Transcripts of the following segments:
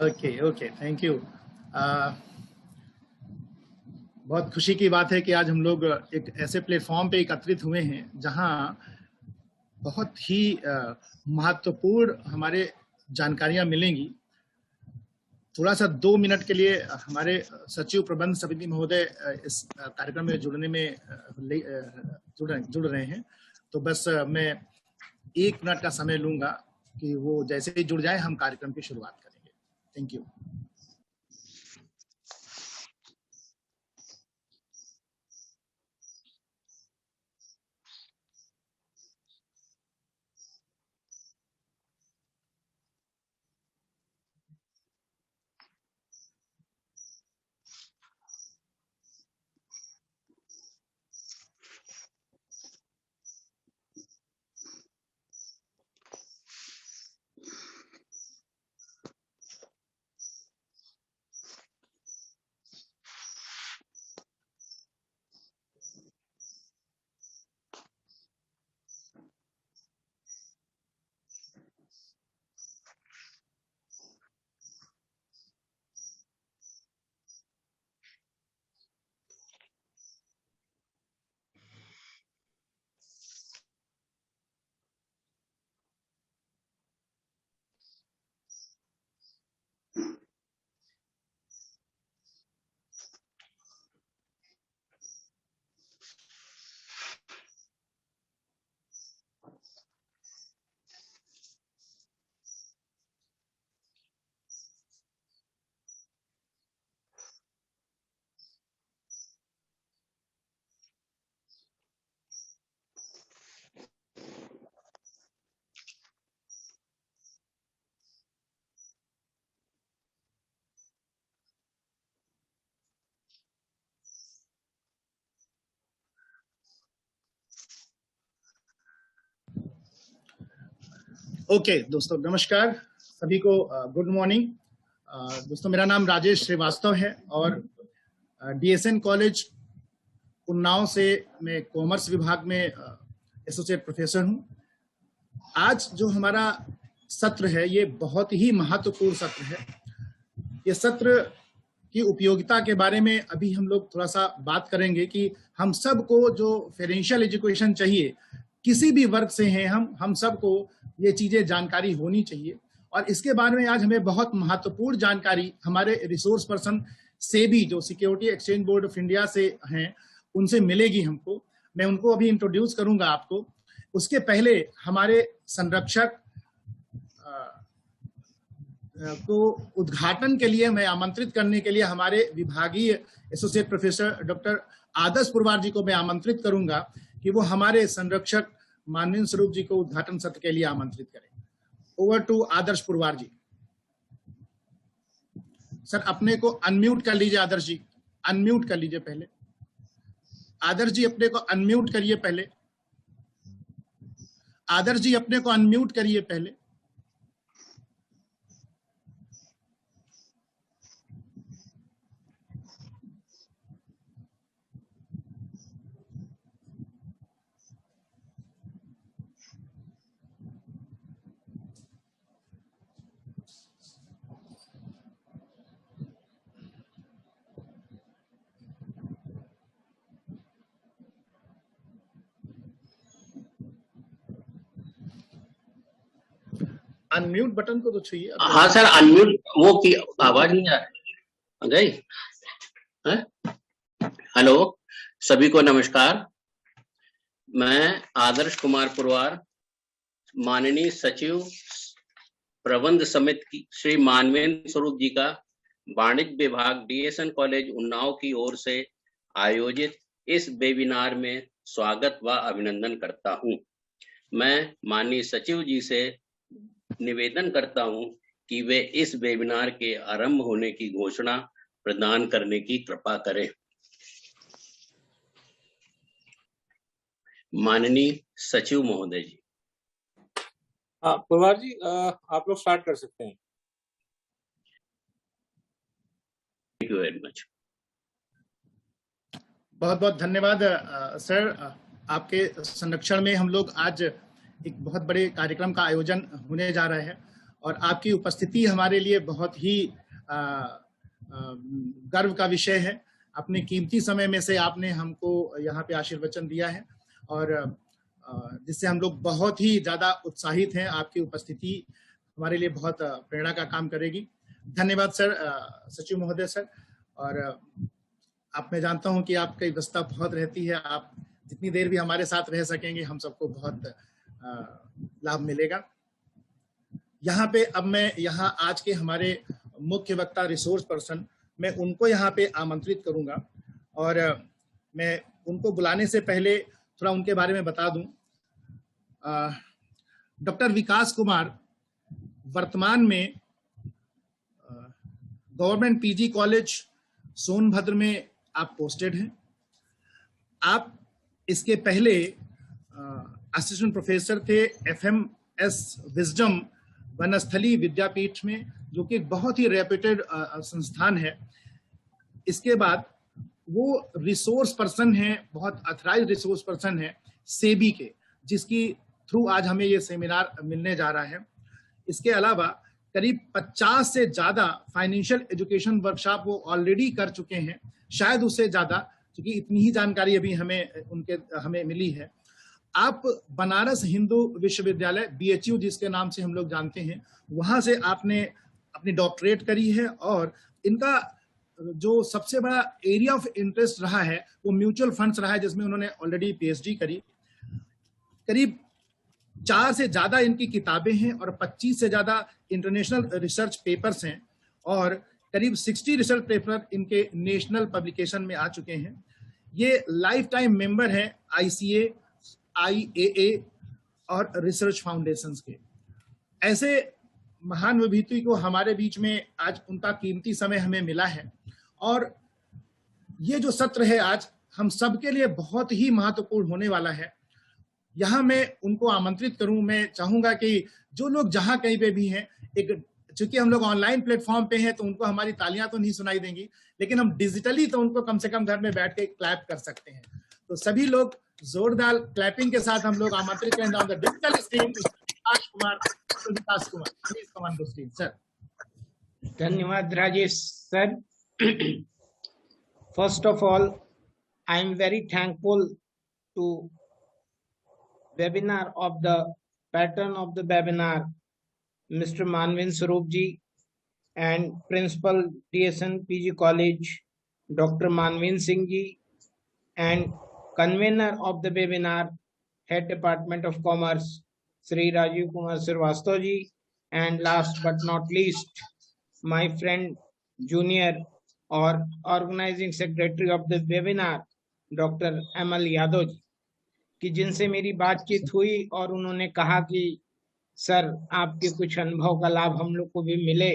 Okay okay, thank you. बहुत खुशी की बात है कि आज हम लोग एक ऐसे प्लेटफॉर्म पे एकत्रित हुए हैं जहां बहुत ही महत्वपूर्ण हमारे जानकारियां मिलेंगी। थोड़ा सा 2 मिनट के लिए हमारे सचिव प्रबंध समिति महोदय इस कार्यक्रम में जुड़ने में जुड़ रहे हैं, तो बस मैं 1 मिनट का समय लूंगा कि वो जैसे ही जुड़ जाए हम कार्यक्रम की शुरुआत करेंगे। Thank you. ओके दोस्तों, नमस्कार सभी को, गुड मॉर्निंग। दोस्तों, मेरा नाम राजेश श्रीवास्तव है और डीएसएन कॉलेज उन्नाव से मैं कॉमर्स विभाग में एसोसिएट प्रोफेसर हूं। आज जो हमारा सत्र है ये बहुत ही महत्वपूर्ण सत्र है। ये सत्र की उपयोगिता के बारे में अभी हम लोग थोड़ा सा बात करेंगे कि हम सबको जो फाइनेंशियल एजुकेशन चाहिए, किसी भी वर्ग से हैं हम सबको ये चीजें जानकारी होनी चाहिए। और इसके बारे में आज हमें बहुत महत्वपूर्ण जानकारी हमारे रिसोर्स पर्सन सेबी, जो security exchange board of India से हैं, उनसे मिलेगी हमको। मैं उनको अभी इंट्रोड्यूस करूंगा आपको। उसके पहले हमारे संरक्षक को उद्घाटन के लिए मैं आमंत्रित करने के लिए हमारे विभागीय एसोसिएट प्रोफेसर डॉक्टर आदर्श पुरवार जी को मैं आमंत्रित करूंगा कि वो हमारे संरक्षक माननीय स्वरूप जी को उद्घाटन सत्र के लिए आमंत्रित करें। Over to Adarsh Purwar ji. Sir, अपने को अनम्यूट कर लीजिए। आदर्श जी अनम्यूट कर लीजिए पहले। आदर्श जी अपने को अनम्यूट करिए पहले। आदर्श जी अपने को अनम्यूट करिए पहले। अनम्यूट बटन को तो छुइए। हाँ सर, अनम्यूट वो की आवाज नहीं आ रही। हेलो, सभी को नमस्कार। मैं आदर्श कुमार पुरवार, माननीय सचिव प्रबंध समिति श्री मानवेंद्र स्वरूप जी का वाणिज्य विभाग डीएसएन कॉलेज उन्नाव की ओर से आयोजित इस वेबिनार में स्वागत व अभिनंदन करता हूं। मैं माननीय सचिव जी से निवेदन करता हूं कि वे इस वेबिनार के आरंभ होने की घोषणा प्रदान करने की कृपा करें। माननीय सचिव महोदय जी। हाँ पुरवार जी, आप लोग स्टार्ट कर सकते हैं। Thank you very much. बहुत बहुत धन्यवाद सर। आपके संरक्षण में हम लोग आज एक बहुत बड़े कार्यक्रम का आयोजन होने जा रहा है और आपकी उपस्थिति हमारे लिए बहुत ही गर्व का विषय है। अपने कीमती समय में से आपने हमको यहाँ पे आशीर्वचन दिया है और जिससे हम लोग बहुत ही ज्यादा उत्साहित हैं। आपकी उपस्थिति हमारे लिए बहुत प्रेरणा का काम करेगी। धन्यवाद सर, सचिव महोदय सर। और आप, मैं जानता हूं कि आपकी व्यस्तता बहुत रहती है, आप जितनी देर भी हमारे साथ रह सकेंगे हम सबको बहुत लाभ मिलेगा। यहाँ पे अब मैं यहाँ आज के हमारे मुख्य वक्ता रिसोर्स पर्सन, मैं उनको यहाँ पे आमंत्रित करूंगा और मैं उनको बुलाने से पहले थोड़ा उनके बारे में बता दूं। डॉक्टर विकास कुमार वर्तमान में गवर्नमेंट पीजी कॉलेज सोनभद्र में आप पोस्टेड हैं। आप इसके पहले असिस्टेंट प्रोफेसर थे FMS विजडम वनस्थली विद्यापीठ में, जो कि एक बहुत ही रेप्यूटेड संस्थान है। इसके बाद वो रिसोर्स पर्सन है, बहुत अथराइज्ड रिसोर्स पर्सन है सेबी के, जिसकी थ्रू आज हमें ये सेमिनार मिलने जा रहा है। इसके अलावा करीब 50 से ज्यादा फाइनेंशियल एजुकेशन वर्कशॉप वो ऑलरेडी कर चुके हैं, शायद उससे ज्यादा, क्योंकि इतनी ही जानकारी अभी हमें मिली है। आप बनारस हिंदू विश्वविद्यालय BHU जिसके नाम से हम लोग जानते हैं, वहां से आपने अपनी डॉक्टरेट करी है और इनका जो सबसे बड़ा एरिया ऑफ इंटरेस्ट रहा है वो म्यूचुअल फंड्स रहा है, जिसमें उन्होंने ऑलरेडी PhD करी। करीब 4 से ज्यादा इनकी किताबें हैं और 25 से ज्यादा इंटरनेशनल रिसर्च पेपर्स हैं और करीब 60 रिसर्च पेपर इनके नेशनल पब्लिकेशन में आ चुके हैं। ये लाइफ टाइम मेंबर हैं ICA, IAA और रिसर्च फाउंडेशंस के। ऐसे महान विभूति को हमारे बीच में आज उनका कीमती समय हमें मिला है और ये जो सत्र है आज हम सबके लिए बहुत ही महत्वपूर्ण होने वाला है। यहाँ मैं उनको आमंत्रित करूं, मैं चाहूंगा कि जो लोग जहां कहीं पे भी हैं, चूंकि हम लोग ऑनलाइन प्लेटफॉर्म पे हैं तो उनको हमारी तालियां तो नहीं सुनाई देंगी, लेकिन हम डिजिटली तो उनको कम से कम घर में बैठ के क्लैप कर सकते हैं। तो सभी लोग जोरदार क्लैपिंग के साथ हम लोग आमंत्रित करें on the digital screen Vikas Kumar, please come on the screen sir. धन्यवाद Rajesh sir. First of all I am very thankful to webinar of the pattern of the webinar Mr. Manvin Swarup ji and Principal DSN PG College Dr. Manvin Singh ji and convener of the webinar Head Department of Commerce Sri Rajiv Kumar Srivastava ji, and last but not least my friend junior or organizing secretary of the webinar Dr. Amal Yadav ji, कि जिनसे मेरी बातचीत हुई और उन्होंने कहा कि sir आपके कुछ अनुभव का लाभ हम लोग को भी मिले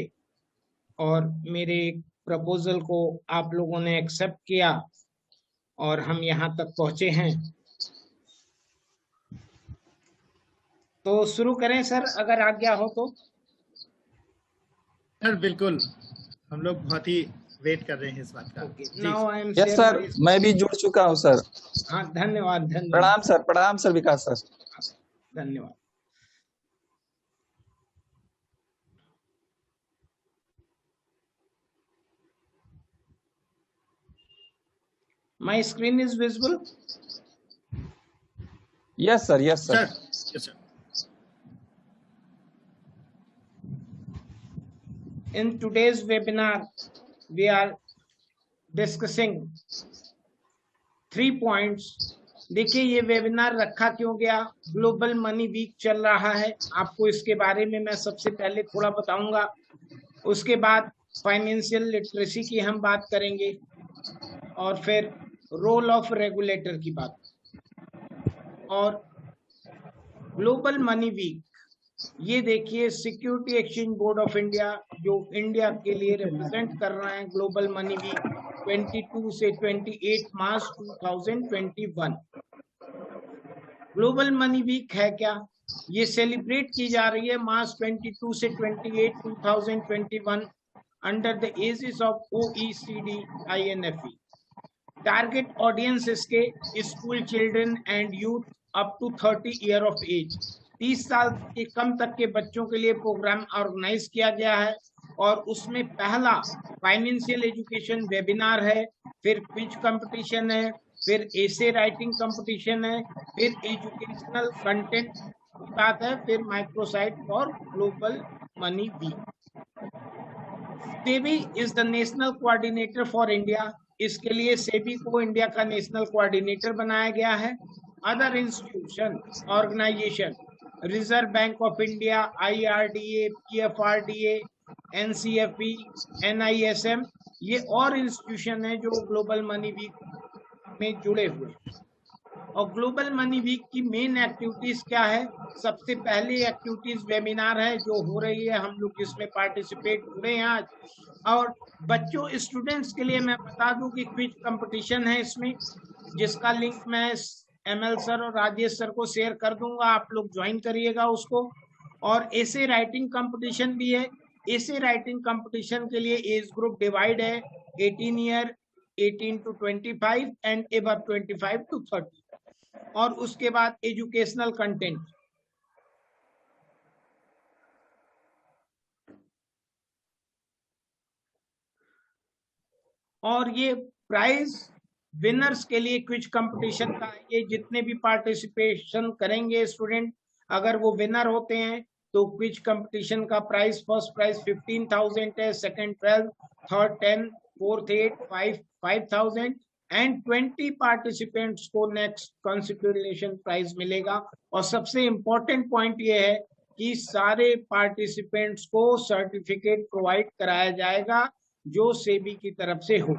और मेरे प्रपोजल को आप लोगों ने एक्सेप्ट किया और हम यहाँ तक पहुंचे हैं। तो शुरू करें सर, अगर आज्ञा हो तो। सर बिल्कुल, हम लोग बहुत ही वेट कर रहे हैं इस बात का। यस सर, मैं भी जुड़ चुका हूँ सर। हाँ धन्यवाद। प्रणाम सर विकास सर। धन्यवाद। My screen is visible? Yes sir, yes sir. Yes sir. In today's webinar, we are discussing 3 points. देखिए ये वेबिनार रखा क्यों गया, ग्लोबल मनी वीक चल रहा है, आपको इसके बारे में मैं सबसे पहले थोड़ा बताऊंगा। उसके बाद फाइनेंशियल लिटरेसी की हम बात करेंगे और फिर रोल ऑफ रेगुलेटर की बात। और ग्लोबल मनी वीक, ये देखिए security exchange board of India जो इंडिया के लिए रिप्रेजेंट कर रहा है ग्लोबल मनी वीक 22 से 28 मार्च 2021। ग्लोबल मनी वीक है क्या, ये सेलिब्रेट की जा रही है मार्च 22 से 28 2021 under the aegis of OECD INFE। Target audience इसके school children and youth up to 30 year of age. 30 साल के कम तक के बच्चों के लिए प्रोग्राम ऑर्गेनाइज किया गया है और उसमें पहला फाइनेंशियल एजुकेशन वेबिनार है, फिर क्विज कंपटीशन है, फिर एसे राइटिंग कंपटीशन है, फिर एजुकेशनल कंटेंट की बात है, फिर microsite for global money week. SEBI is the national coordinator for India. इसके लिए सेबी को इंडिया का नेशनल कोऑर्डिनेटर बनाया गया है। Other institution organisation Reserve bank of India, IRDA, PFRDA, NCFE, NISM, ये और इंस्टीट्यूशन है जो ग्लोबल मनी वीक में जुड़े हुए हैं। और ग्लोबल मनी वीक की मेन एक्टिविटीज क्या है? सबसे पहली एक्टिविटीज वेबिनार है जो हो रही है, हम लोग इसमें पार्टिसिपेट हुए हैं आज। और बच्चों स्टूडेंट्स के लिए मैं बता दूं कि क्विज कंपटीशन है इसमें, जिसका लिंक मैं ML सर और राजेश सर को शेयर कर दूंगा, आप लोग ज्वाइन करिएगा उसको। और एसे राइटिंग कंपटीशन भी है। एसे राइटिंग कंपटीशन के लिए एज ग्रुप डिवाइड है, 18 year, 18 to 25 and above 25 to 30। और उसके बाद एजुकेशनल कंटेंट। और ये प्राइज विनर्स के लिए क्विज कंपटीशन का, ये जितने भी पार्टिसिपेशन करेंगे स्टूडेंट, अगर वो विनर होते हैं तो क्विज कंपटीशन का प्राइस, फर्स्ट प्राइज 15,000 है, second 12, third 10, fourth 8, 5,000 and 20 participants को नेक्स्ट कंसिडरेशन प्राइज मिलेगा। और सबसे इंपॉर्टेंट पॉइंट ये है कि सारे पार्टिसिपेंट्स को सर्टिफिकेट प्रोवाइड कराया जाएगा जो सेबी की तरफ से हो।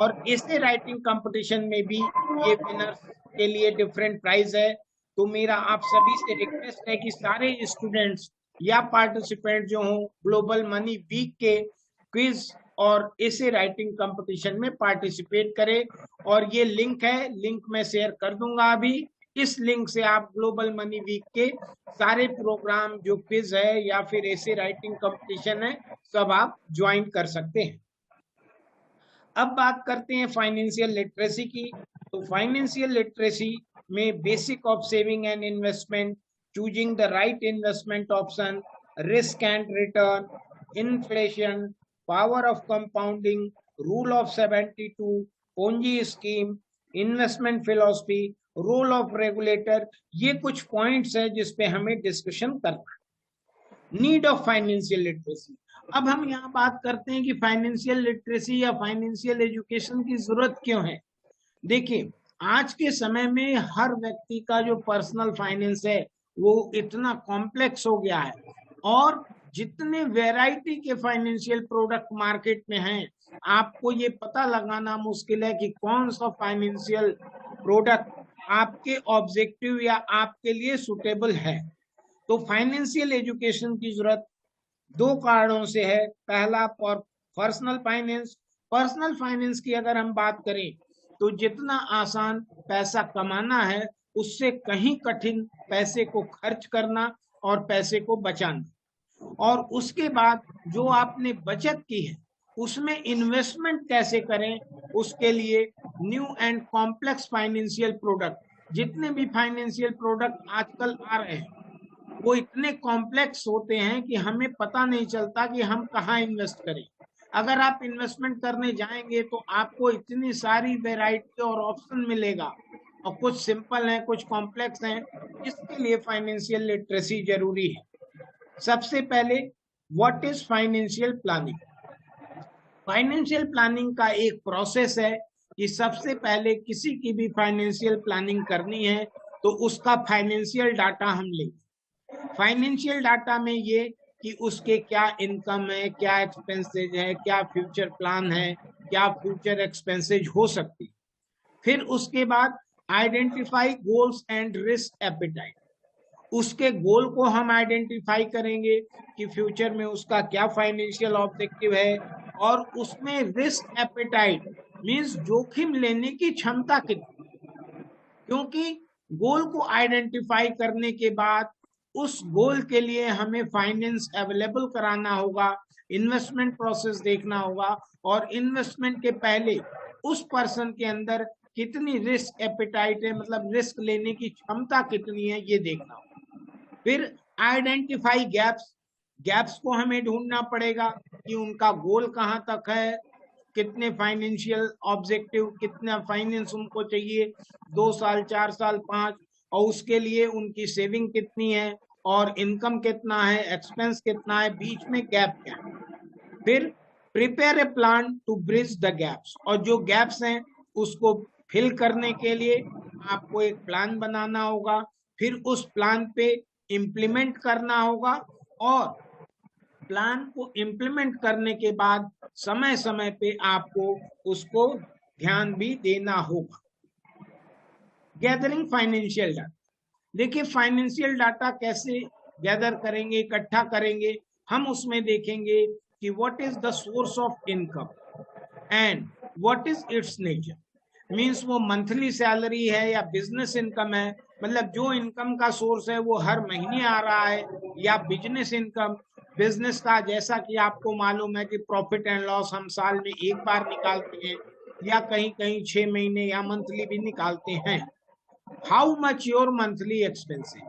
और एसे राइटिंग कंपटीशन में भी ये विनर्स के लिए डिफरेंट प्राइज है। तो मेरा आप सभी से रिक्वेस्ट है कि सारे स्टूडेंट्स या पार्टिसिपेंट जो हो ग्लोबल मनी वीक के क्विज और एसे राइटिंग कंपटीशन में पार्टिसिपेट करें। और ये लिंक है, लिंक मैं शेयर कर दूंगा अभी। इस लिंक से आप ग्लोबल मनी वीक के सारे प्रोग्राम जो क्विज है या फिर एसे राइटिंग कंपटीशन है सब आप ज्वाइन कर सकते हैं। अब बात करते हैं फाइनेंशियल लिटरेसी की। तो फाइनेंशियल लिटरेसी में basic of saving and investment, choosing the right investment option, risk and return, inflation, power of compounding, rule of 72, Ponzi scheme, investment philosophy, role of regulator, ये कुछ पॉइंट्स है जिसपे हमें discussion करना है। Need of financial literacy. अब हम यहाँ बात करते हैं कि फाइनेंशियल लिटरेसी या फाइनेंशियल एजुकेशन की जरूरत क्यों है। देखिए, आज के समय में हर व्यक्ति का जो पर्सनल फाइनेंस है वो इतना कॉम्प्लेक्स हो गया है, और जितने वैरायटी के फाइनेंशियल प्रोडक्ट मार्केट में हैं, आपको ये पता लगाना मुश्किल है कि कौन सा फाइनेंशियल प्रोडक्ट आपके ऑब्जेक्टिव या आपके लिए सुटेबल है। तो फाइनेंशियल एजुकेशन की जरूरत दो कारणों से है। पहला, पर्सनल फाइनेंस। पर्सनल फाइनेंस की अगर हम बात करें तो जितना आसान पैसा कमाना है उससे कहीं कठिन पैसे को खर्च करना और पैसे को बचाना। और उसके बाद जो आपने बचत की है उसमें इन्वेस्टमेंट कैसे करें, उसके लिए new and complex financial product, जितने भी फाइनेंशियल प्रोडक्ट आजकल आ रहे हैं वो इतने कॉम्प्लेक्स होते हैं कि हमें पता नहीं चलता कि हम कहाँ इन्वेस्ट करें। अगर आप इन्वेस्टमेंट करने जाएंगे तो आपको इतनी सारी वैरायटी और ऑप्शन मिलेगा, और कुछ सिंपल हैं, कुछ कॉम्प्लेक्स हैं। इसके लिए फाइनेंशियल लिटरेसी जरूरी है। सबसे पहले, what is financial planning? Financial planning का एक प्रोसेस है कि सबसे पहले किसी की भी फाइनेंशियल प्लानिंग करनी है तो उसका फाइनेंशियल डाटा हम लेंगे। फाइनेंशियल डाटा में ये कि उसके क्या इनकम है, क्या एक्सपेंसेज है, क्या फ्यूचर प्लान है, क्या फ्यूचर एक्सपेंसेज हो सकती है। फिर उसके बाद identify goals and risk appetite. उसके गोल को हम आइडेंटिफाई करेंगे कि फ्यूचर में उसका क्या फाइनेंशियल ऑब्जेक्टिव है, और उसमें रिस्क एपेटाइट मींस जोखिम लेने की क्षमता कितनी, क्योंकि गोल को आइडेंटिफाई करने के बाद उस गोल के लिए हमें फाइनेंस अवेलेबल कराना होगा, इन्वेस्टमेंट प्रोसेस देखना होगा, और इन्वेस्टमेंट के पहले उस पर्सन के अंदर कितनी रिस्क एपेटाइट है, मतलब रिस्क लेने की क्षमता कितनी है, ये देखना होगा। फिर आइडेंटिफाई गैप्स, गैप्स को हमें ढूंढना पड़ेगा कि उनका गोल कहाँ तक है, कितने फाइनेंशियल ऑब्जेक्टिव, कितना फाइनेंस उनको चाहिए 2 साल 4 साल 5, और उसके लिए उनकी सेविंग कितनी है और इनकम कितना है, एक्सपेंस कितना है, बीच में गैप क्या है। फिर prepare a plan to bridge the gaps, और जो गैप्स हैं उसको फिल करने के लिए आपको एक प्लान बनाना होगा, फिर उस प्लान पे इम्प्लीमेंट करना होगा, और प्लान को इम्प्लीमेंट करने के बाद समय समय पे आपको उसको ध्यान भी देना होगा। गैदरिंग फाइनेंशियल डाटा, देखिए फाइनेंशियल डाटा कैसे गैदर करेंगे, इकट्ठा करेंगे, हम उसमें देखेंगे कि what is the source of income and what is it's nature, means वो मंथली सैलरी है या बिजनेस इनकम है, मतलब जो इनकम का सोर्स है वो हर महीने आ रहा है, या बिजनेस इनकम, बिजनेस का जैसा कि आपको मालूम है कि प्रॉफिट एंड लॉस हम साल में एक बार निकालते हैं, या कहीं कहीं 6 महीने या मंथली भी निकालते हैं। How much your monthly expenses,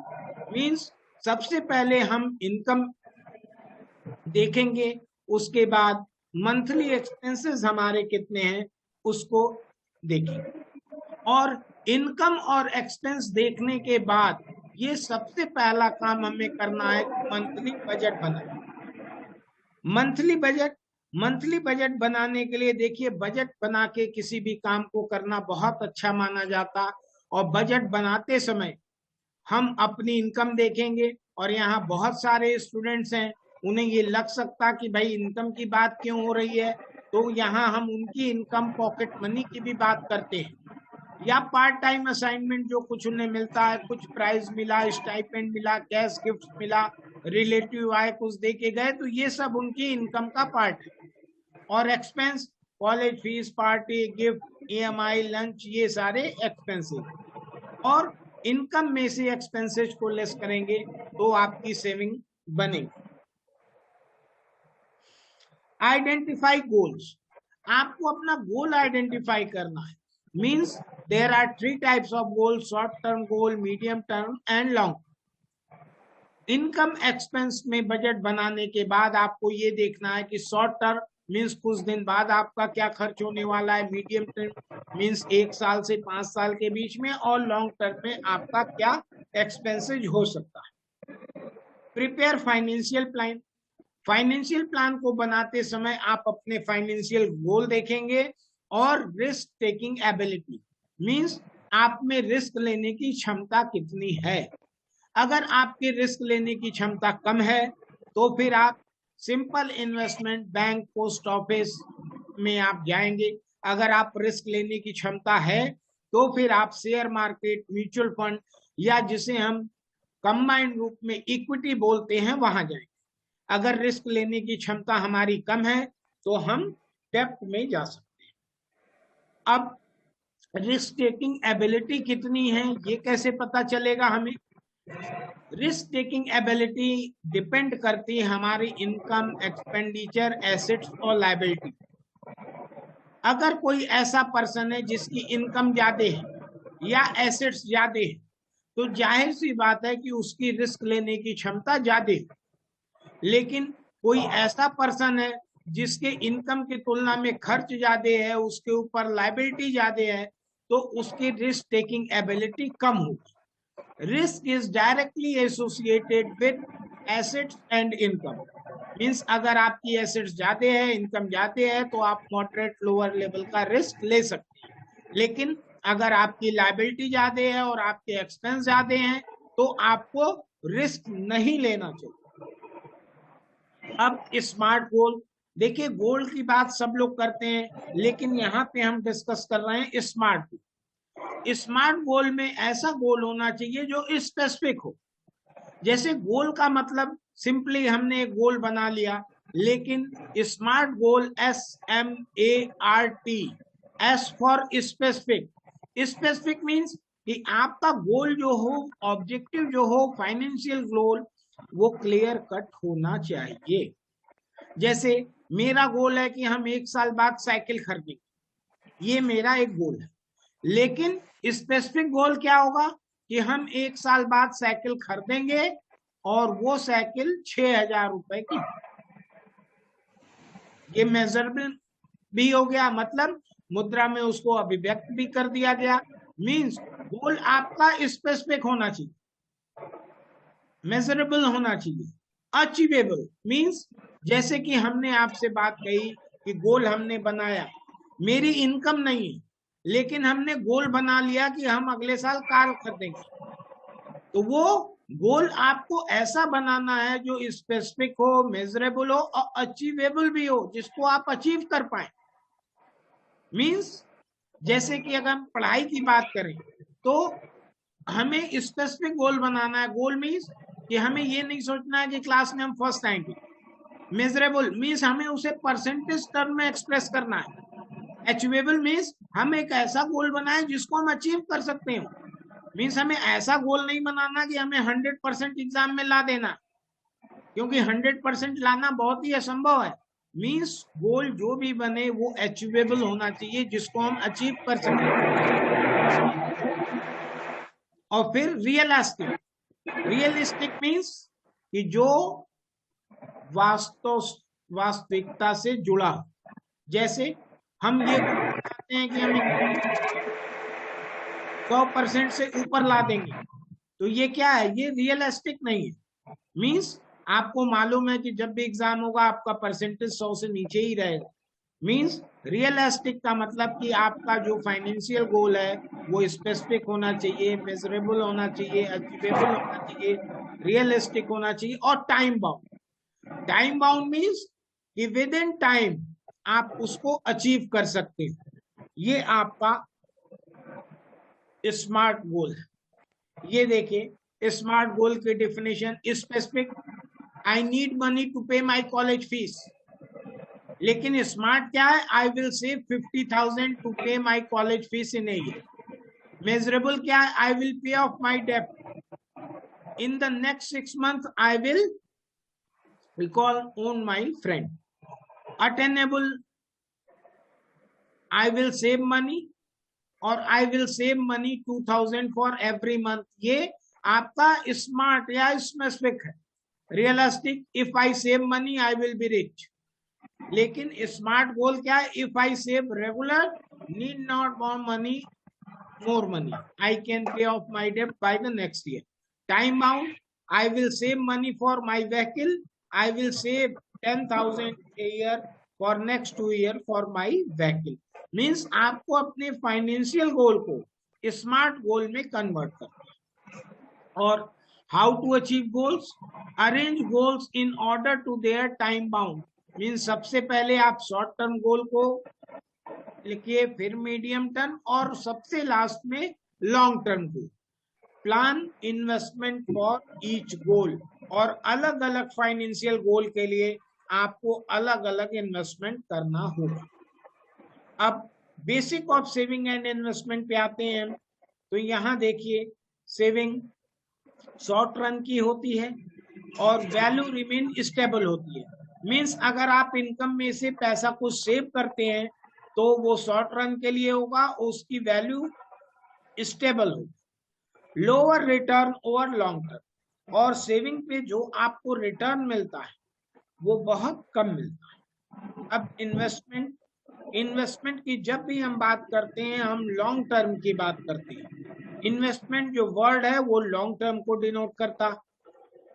means सबसे पहले हम इनकम देखेंगे, उसके बाद मंथली एक्सपेंसेस हमारे कितने हैं उसको देखेंगे, और इनकम और एक्सपेंस देखने के बाद ये सबसे पहला काम हमें करना है मंथली बजट बनाना। मंथली बजट बनाने के लिए देखिए, बजट बना के किसी भी काम को करना बहुत अच्छा माना जाता, और बजट बनाते समय हम अपनी इनकम देखेंगे, और यहाँ बहुत सारे स्टूडेंट्स हैं उन्हें ये लग सकता कि भाई इनकम की बात क्यों हो रही है, तो यहाँ हम उनकी इनकम पॉकेट मनी की भी बात करते हैं, या पार्ट टाइम असाइनमेंट जो कुछ उन्हें मिलता है, कुछ प्राइज मिला, स्टाइपेंड मिला, कैश गिफ्ट मिला, रिलेटिव आए कुछ दे के गए, तो ये सब उनकी इनकम का पार्ट है। और expense, college fees, party, gift, EMI, lunch, ये सारे एक्सपेंसेस, और इनकम में से एक्सपेंसेस को लेस करेंगे तो आपकी सेविंग बनेगी। आइडेंटिफाई गोल्स, आपको अपना गोल आइडेंटिफाई करना है, means there are 3 types of goal, short term goal, medium term and long. Income expense में बजट बनाने के बाद आपको ये देखना है कि शॉर्ट टर्म मीन्स कुछ दिन बाद आपका क्या खर्च होने वाला है, मीडियम टर्म मीन्स 1 साल से 5 साल के बीच में, और लॉन्ग टर्म में आपका क्या एक्सपेंसेज हो सकता है। Prepare financial plan, financial plan को बनाते समय आप अपने फाइनेंशियल गोल देखेंगे, और रिस्क टेकिंग एबिलिटी, मीन्स आप में रिस्क लेने की क्षमता कितनी है। अगर आपकी रिस्क लेने की क्षमता कम है तो फिर आप simple investment, bank, post office में आप जाएंगे। अगर आप रिस्क लेने की क्षमता है तो फिर आप शेयर मार्केट, म्यूचुअल फंड, या जिसे हम कंबाइंड रूप में इक्विटी बोलते हैं, वहां जाएंगे। अगर रिस्क लेने की क्षमता हमारी कम है तो हम डेप्ट में जा सकते हैं। अब रिस्क टेकिंग एबिलिटी कितनी है ये कैसे पता चलेगा हमें? रिस्क टेकिंग एबिलिटी डिपेंड करती है हमारी इनकम, एक्सपेंडिचर, एसेट्स और लायबिलिटी। अगर कोई ऐसा पर्सन है जिसकी इनकम ज्यादा है या एसेट्स ज्यादा है तो जाहिर सी बात है कि उसकी रिस्क लेने की क्षमता ज्यादा है। लेकिन कोई ऐसा पर्सन है जिसके इनकम की तुलना में खर्च ज्यादा है, उसके ऊपर लायबिलिटी ज्यादा है, तो उसकी रिस्क टेकिंग एबिलिटी कम होगी। Risk is directly associated with assets and income, means अगर आपकी एसेट्स ज्यादा है, इनकम ज्यादा है, तो आप मॉडरेट लोअर लेवल का रिस्क ले सकते हैं। लेकिन अगर आपकी लायबिलिटी ज्यादा है और आपके एक्सपेंस ज्यादा हैं तो आपको रिस्क नहीं लेना चाहिए। अब स्मार्ट गोल, देखिए गोल की बात सब लोग करते हैं, लेकिन यहाँ पे हम डिस्कस कर रहे हैं स्मार्ट गोल। स्मार्ट गोल में ऐसा गोल होना चाहिए जो स्पेसिफिक हो। जैसे गोल का मतलब सिंपली हमने एक गोल बना लिया, लेकिन smart goal SMART, S for specific. Specific means कि आपका गोल जो हो, ऑब्जेक्टिव जो हो, फाइनेंशियल गोल, वो क्लियर कट होना चाहिए। जैसे मेरा गोल है कि हम 1 साल बाद साइकिल खरीदेंगे, ये मेरा एक गोल है। लेकिन स्पेसिफिक गोल क्या होगा कि हम 1 साल बाद साइकिल खरीदेंगे और वो साइकिल 6,000 रुपए की। ये मेजरेबल भी हो गया, मतलब मुद्रा में उसको अभिव्यक्त भी कर दिया गया। मींस गोल आपका स्पेसिफिक होना चाहिए, मेजरेबल होना चाहिए, अचीवेबल। मींस जैसे कि हमने आपसे बात कही कि गोल हमने बनाया, मेरी इनकम नहीं है लेकिन हमने गोल बना लिया कि हम अगले साल कार खरीदेंगे, तो वो गोल आपको ऐसा बनाना है जो स्पेसिफिक हो, मेजरेबल हो और अचीवेबल भी हो, जिसको आप अचीव कर पाए। मींस जैसे कि अगर हम पढ़ाई की बात करें तो हमें स्पेसिफिक गोल बनाना है। गोल मींस कि हमें ये नहीं सोचना है कि क्लास में हम फर्स्ट आएंगे। मेजरेबल मींस हमें उसे परसेंटेज टर्म में एक्सप्रेस करना है। अचीवेबल मींस हम एक ऐसा गोल बनाए जिसको हम अचीव कर सकते हो। मींस हमें ऐसा गोल नहीं बनाना कि हमें 100% एग्जाम में ला देना, क्योंकि 100% लाना बहुत ही असंभव है। मींस गोल जो भी बने वो अचीवेबल होना चाहिए, जिसको हम अचीव कर सकें। और फिर रियलिस्टिक मींस कि जो वास्तविकता से जुड़ा। जैसे हम ये चाहते हैं कि हम 100% से ऊपर ला देंगे, तो ये क्या है, ये रियलिस्टिक नहीं है। मींस आपको मालूम है कि जब भी एग्जाम होगा आपका परसेंटेज 100 से नीचे ही रहेगा। मींस रियलिस्टिक का मतलब कि आपका जो फाइनेंशियल गोल है वो स्पेसिफिक होना चाहिए, मेजरेबल होना चाहिए, अचीवेबल होना चाहिए, रियलिस्टिक होना चाहिए और time bound. Time bound means कि विद इन टाइम आप उसको अचीव कर सकते हो। ये आपका स्मार्ट गोल है। ये देखिए स्मार्ट गोल की definition, specific, I need money to pay my college fees. लेकिन स्मार्ट क्या है, I will save 50,000 to pay my college fees in a year. Measurable क्या है, I will pay off my डेब्ट in the next 6 months, I will recall on my friend. Attainable, I will save money और I will save money 2,000 for every month. ये आपका smart या specific है। Realistic, if I save money I will be rich. लेकिन smart गोल क्या है, if I save regular, need not more money, I can pay off my debt by the next year. Time bound, I will save money for my vehicle, I will save 10,000 a year for next 2 years for my vehicle. Means आपको अपने financial goal को smart गोल में convert करना है। और how to achieve goals, arrange goals in order to their time bound. Means सबसे पहले आप शॉर्ट टर्म गोल को लिखिए, फिर मीडियम टर्म और सबसे लास्ट में long term goal. Plan investment for each goal, और अलग अलग फाइनेंशियल गोल के लिए आपको अलग अलग इन्वेस्टमेंट करना होगा। अब basic of saving and investment पे आते हैं हम। तो यहाँ देखिए, सेविंग शॉर्ट रन की होती है और वैल्यू रिमेन स्टेबल होती है। मींस अगर आप इनकम में से पैसा कुछ सेव करते हैं तो वो शॉर्ट रन के लिए होगा, उसकी वैल्यू स्टेबल होगी। Lower return over long term, और सेविंग पे जो आपको रिटर्न मिलता है वो बहुत कम मिलता है। अब इन्वेस्टमेंट की जब भी हम बात करते हैं हम लॉन्ग टर्म की बात करते हैं। इन्वेस्टमेंट जो वर्ड है वो लॉन्ग टर्म को डिनोट करता।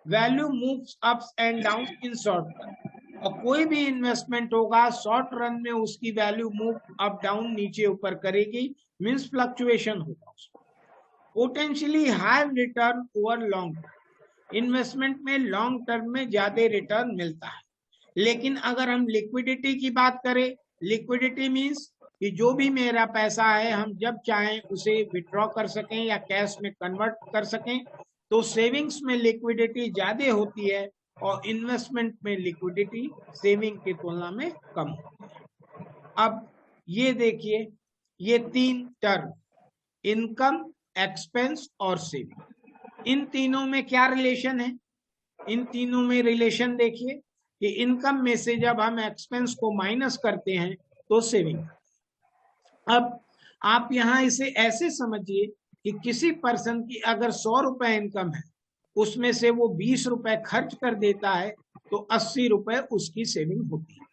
Value moves ups and down in short term, और कोई भी इन्वेस्टमेंट होगा शॉर्ट रन में उसकी वैल्यू मूव अप डाउन नीचे ऊपर करेगी, मींस फ्लक्चुएशन होगा। Potentially higher return over long term, investment में लॉन्ग टर्म में ज्यादा रिटर्न मिलता है। लेकिन अगर हम लिक्विडिटी की बात करें, लिक्विडिटी मींस कि जो भी मेरा पैसा है हम जब चाहें उसे विड्रॉ कर सकें या कैश में कन्वर्ट कर सकें। तो सेविंग्स में लिक्विडिटी ज्यादा होती है और इन्वेस्टमेंट में लिक्विडिटी सेविंग की तुलना में कम होती है। अब ये देखिए, ये तीन टर्म, इनकम, एक्सपेंस और सेविंग, इन तीनों में क्या रिलेशन है? इन तीनों में रिलेशन देखिए कि इनकम में से जब हम एक्सपेंस को माइनस करते हैं तो सेविंग। अब आप यहां इसे ऐसे समझिए कि किसी पर्सन की अगर 100 रुपए इनकम है उसमें से वो 20 रुपए खर्च कर देता है तो 80 रुपए उसकी सेविंग होती है,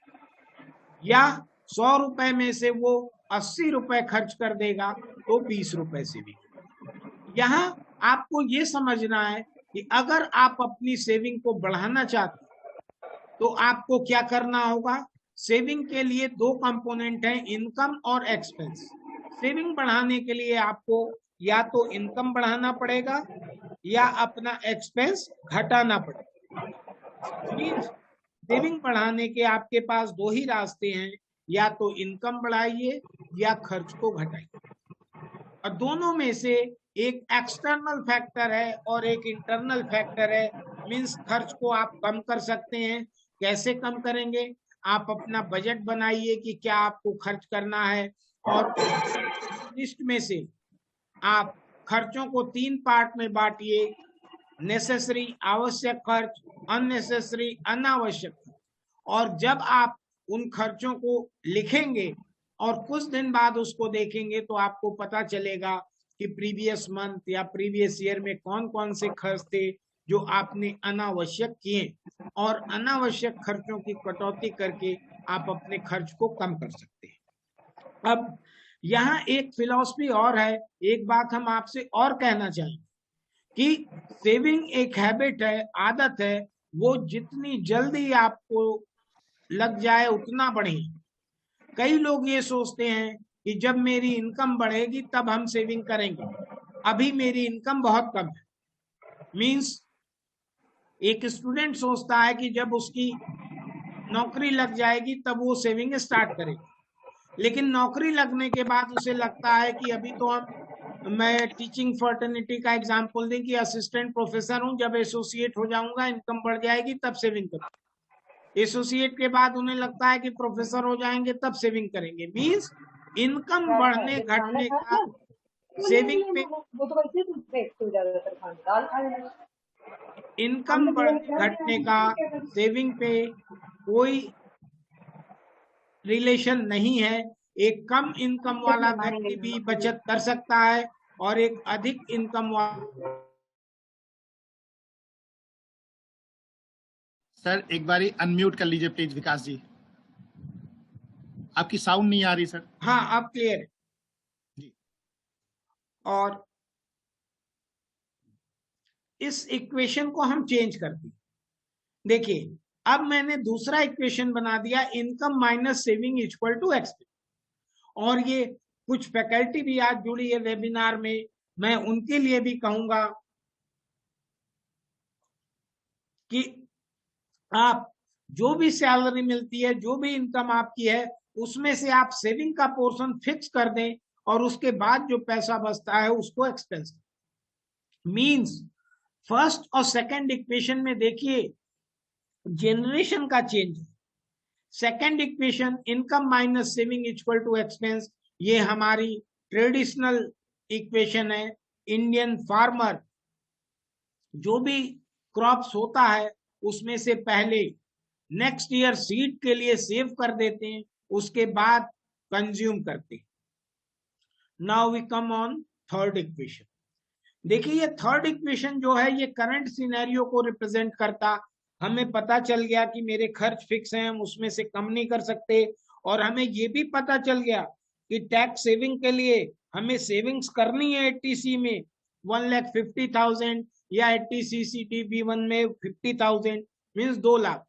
या 100 रुपए में से वो 80 रुपए खर्च कर देगा तो 20 रुपए सेविंग। यहाँ आपको ये समझना है कि अगर आप अपनी सेविंग को बढ़ाना चाहते हैं तो आपको क्या करना होगा। सेविंग के लिए दो कंपोनेंट हैं, इनकम और एक्सपेंस। सेविंग बढ़ाने के लिए आपको या तो इनकम बढ़ाना पड़ेगा या अपना एक्सपेंस घटाना पड़ेगा। सेविंग बढ़ाने के आपके पास दो ही रास्ते हैं, या तो इनकम बढ़ाइए या खर्च को घटाइए, और दोनों में से एक एक्सटर्नल फैक्टर है और एक इंटरनल फैक्टर है। मींस खर्च को आप कम कर सकते हैं। कैसे कम करेंगे? आप अपना बजट बनाइए कि क्या आपको खर्च करना है, और लिस्ट में से आप खर्चों को 3 पार्ट में बांटिए, नेसेसरी आवश्यक खर्च, अननेसेसरी अनावश्यक खर्च। और जब आप उन खर्चों को लिखेंगे और कुछ दिन बाद उसको देखेंगे तो आपको पता चलेगा कि प्रीवियस मंथ या प्रीवियस ईयर में कौन कौन से खर्च थे जो आपने अनावश्यक किए, और अनावश्यक खर्चों की कटौती करके आप अपने खर्च को कम कर सकते हैं। अब यहाँ एक फिलॉसफी और है, एक बात हम आपसे और कहना चाहेंगे कि सेविंग एक हैबिट है, आदत है, वो जितनी जल्दी आपको लग जाए उतना बढ़िया। कई लोग ये सोचते हैं कि जब मेरी इनकम बढ़ेगी तब हम सेविंग करेंगे, अभी मेरी इनकम बहुत कम है। मींस एक स्टूडेंट सोचता है कि जब उसकी नौकरी लग जाएगी तब वो सेविंग स्टार्ट करेगा, लेकिन नौकरी लगने के बाद उसे लगता है कि अभी तो मैं टीचिंग फर्टर्निटी का एग्जाम्पल दें कि असिस्टेंट प्रोफेसर हूं, जब एसोसिएट हो जाऊंगा इनकम बढ़ जाएगी तब सेविंग करूंगा। एसोसिएट के बाद उन्हें लगता है कि प्रोफेसर हो जाएंगे तब सेविंग करेंगे। मींस इनकम बढ़ने घटने का सेविंग पे, इनकम बढ़ने घटने का सेविंग पे कोई रिलेशन नहीं है। एक कम इनकम वाला व्यक्ति भी बचत कर सकता है और एक अधिक इनकम वाला। सर एक बारी अनम्यूट कर लीजिए प्लीज विकास जी, आपकी साउंड नहीं आ रही सर। हाँ अब क्लियर है जी। और इस इक्वेशन को हम चेंज करते हैं। देखिए अब मैंने दूसरा इक्वेशन बना दिया, income minus saving equal to expense. और ये कुछ फैकल्टी भी आज जुड़ी है वेबिनार में, मैं उनके लिए भी कहूंगा कि आप जो भी सैलरी मिलती है, जो भी इनकम आपकी है, उसमें से आप सेविंग का पोर्शन फिक्स कर दें और उसके बाद जो पैसा बचता है उसको एक्सपेंस। मींस फर्स्ट और सेकंड इक्वेशन में देखिए जनरेशन का change. Second equation income minus saving equal to expense, ये हमारी ट्रेडिशनल इक्वेशन है। इंडियन फार्मर जो भी क्रॉप्स होता है उसमें से पहले नेक्स्ट ईयर सीड के लिए सेव कर देते हैं, उसके बाद कंज्यूम करते हैं। Now we come on third equation. देखिए ये थर्ड इक्वेशन जो है ये करंट सिनेरियो को रिप्रेजेंट करता। हमें पता चल गया कि मेरे खर्च फिक्स हैं, हम उसमें से कम नहीं कर सकते, और हमें ये भी पता चल गया कि टैक्स सेविंग के लिए हमें सेविंग्स करनी है 80C में 1,50,000 या 80CCTB1 में 50,000 मीन्स 2 लाख।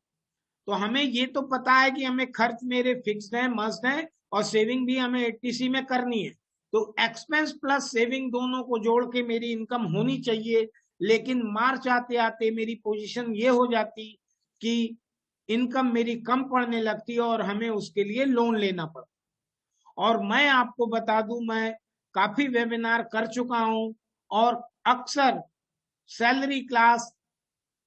तो हमें ये तो पता है कि हमें खर्च मेरे फिक्स्ड है, मस्ट है, और सेविंग भी हमें 80C में करनी है। तो एक्सपेंस प्लस सेविंग दोनों को जोड़ के मेरी इनकम होनी चाहिए, लेकिन मार्च आते आते मेरी पोजीशन ये हो जाती कि इनकम मेरी कम पड़ने लगती और हमें उसके लिए लोन लेना पड़ता। और मैं आपको बता दूं, मैं काफी वेबिनार कर चुका हूं और अक्सर सैलरी क्लास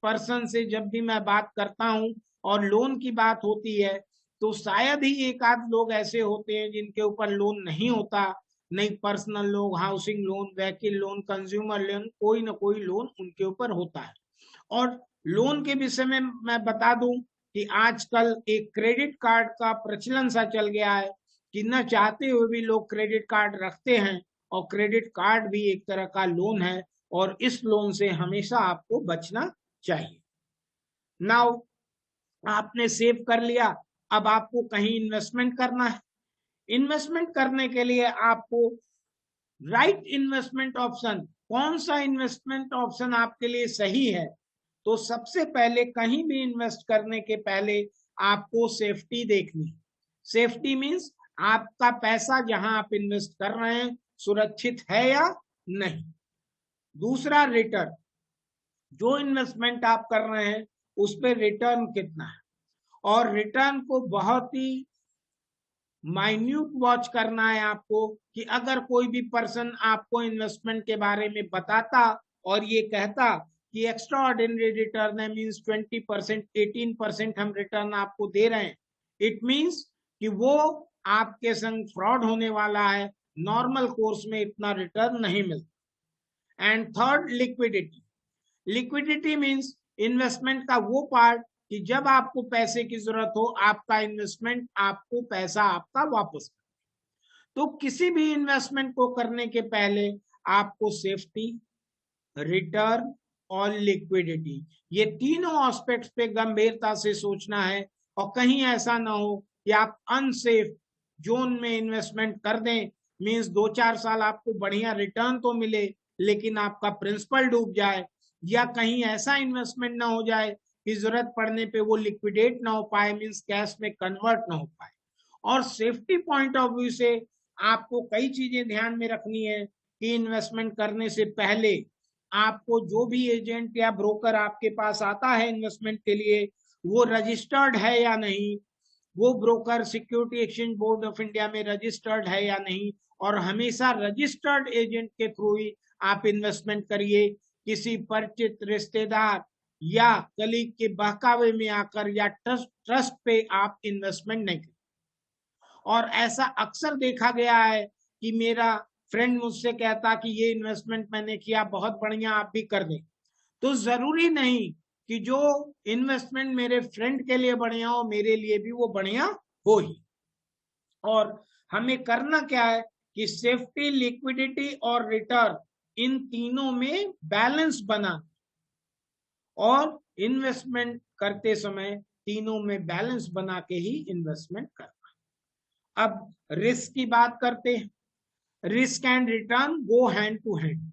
पर्सन से जब भी मैं बात करता हूं और लोन की बात होती है तो शायद ही एक आध लोग ऐसे होते हैं जिनके ऊपर लोन नहीं होता। नहीं, personal loan, housing loan, vehicle loan, consumer loan, कोई ना कोई लोन उनके ऊपर होता है। और लोन के विषय में मैं बता दूं कि आजकल एक क्रेडिट कार्ड का प्रचलन सा चल गया है कि न चाहते हुए भी लोग क्रेडिट कार्ड रखते हैं, और क्रेडिट कार्ड भी एक तरह का लोन है और इस लोन से हमेशा आपको बचना चाहिए। नाउ आपने सेव कर लिया, अब आपको कहीं इन्वेस्टमेंट करना है। इन्वेस्टमेंट करने के लिए आपको राइट इन्वेस्टमेंट ऑप्शन, कौन सा इन्वेस्टमेंट ऑप्शन आपके लिए सही है, तो सबसे पहले कहीं भी इन्वेस्ट करने के पहले आपको सेफ्टी देखनी है। सेफ्टी मींस आपका पैसा जहां आप इन्वेस्ट कर रहे हैं सुरक्षित है या नहीं। दूसरा रिटर्न, जो इन्वेस्टमेंट आप कर रहे हैं उस पर रिटर्न कितना है, और रिटर्न को बहुत ही माइन्यूट वॉच करना है आपको कि अगर कोई भी पर्सन आपको इन्वेस्टमेंट के बारे में बताता और ये कहता कि एक्स्ट्रा ऑर्डिनरी रिटर्न है, मीन्स 20%, 18% हम रिटर्न आपको दे रहे हैं, इट मीन्स कि वो आपके संग फ्रॉड होने वाला है, नॉर्मल कोर्स में इतना रिटर्न नहीं मिलता। And third, liquidity. Liquidity means investment का वो पार्ट कि जब आपको पैसे की जरूरत हो आपका इन्वेस्टमेंट आपको पैसा आपका वापस। तो किसी भी इन्वेस्टमेंट को करने के पहले आपको सेफ्टी, रिटर्न और लिक्विडिटी, ये तीनों एस्पेक्ट्स पे गंभीरता से सोचना है। और कहीं ऐसा ना हो कि आप अनसेफ जोन में इन्वेस्टमेंट कर दें, मींस 2-4 साल आपको बढ़िया रिटर्न तो मिले लेकिन आपका प्रिंसिपल डूब जाए, या कहीं ऐसा इन्वेस्टमेंट ना हो जाए कि जरूरत पड़ने पे वो लिक्विडेट ना हो पाए, मींस कैश में कन्वर्ट ना हो पाए। और सेफ्टी पॉइंट ऑफ व्यू से आपको कई चीजें ध्यान में रखनी है कि इन्वेस्टमेंट करने से पहले आपको जो भी एजेंट या ब्रोकर आपके पास आता है इन्वेस्टमेंट के लिए वो रजिस्टर्ड है या नहीं, वो broker security exchange board of India में रजिस्टर्ड है या नहीं, और हमेशा रजिस्टर्ड एजेंट के थ्रू ही आप इन्वेस्टमेंट करिए। किसी परिचित, रिश्तेदार या कलीग के बहकावे में आकर या ट्रस्ट पे आप इन्वेस्टमेंट नहीं करें। और ऐसा अक्सर देखा गया है कि मेरा फ्रेंड मुझसे कहता कि ये इन्वेस्टमेंट मैंने किया बहुत बढ़िया, आप भी कर दें। तो जरूरी नहीं कि जो इन्वेस्टमेंट मेरे फ्रेंड के लिए बढ़िया हो मेरे लिए भी वो बढ़िया हो ही। और हमें करना क्या है कि सेफ्टी, लिक्विडिटी और रिटर्न, इन तीनों में बैलेंस बना, और इन्वेस्टमेंट करते समय तीनों में बैलेंस बना के ही इन्वेस्टमेंट करना। अब रिस्क की बात करते हैं। Risk and return go hand to hand.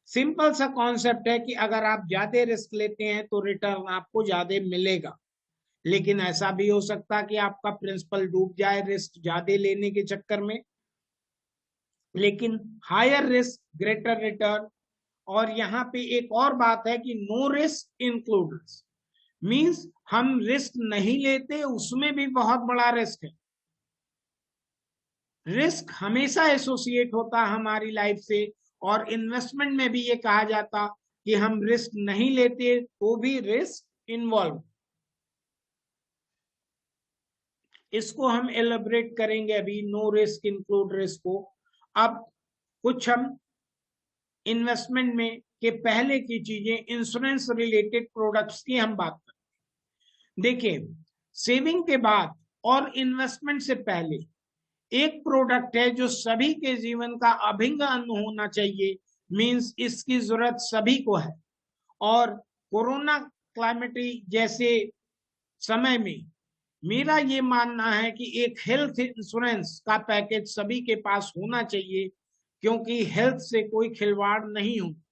Simple सा कॉन्सेप्ट है कि अगर आप ज्यादा रिस्क लेते हैं तो रिटर्न आपको ज्यादा मिलेगा, लेकिन ऐसा भी हो सकता कि आपका प्रिंसिपल डूब जाए रिस्क ज्यादा लेने के चक्कर में। लेकिन हायर रिस्क ग्रेटर रिटर्न। और यहाँ पे एक और बात है कि no risk include risk, means हम रिस्क नहीं लेते उसमें भी बहुत बड़ा रिस्क है। रिस्क हमेशा एसोसिएट होता है हमारी लाइफ से, और इन्वेस्टमेंट में भी ये कहा जाता कि हम रिस्क नहीं लेते तो भी रिस्क इन्वॉल्व। इसको हम एलिब्रेट करेंगे अभी, नो रिस्क इंक्लूड रिस्क को। अब कुछ हम इन्वेस्टमेंट में के पहले की चीजें, इंश्योरेंस रिलेटेड प्रोडक्ट्स की हम बात करें। देखिए, सेविंग के बाद और इन्वेस्टमेंट से पहले एक प्रोडक्ट है जो सभी के जीवन का अभिन्न अंग होना चाहिए, मींस इसकी जरूरत सभी को है। और कोरोना क्लाइमेटी जैसे समय में मेरा ये मानना है कि एक हेल्थ इंश्योरेंस का पैकेज सभी के पास होना चाहिए, क्योंकि हेल्थ से कोई खिलवाड़ नहीं होना।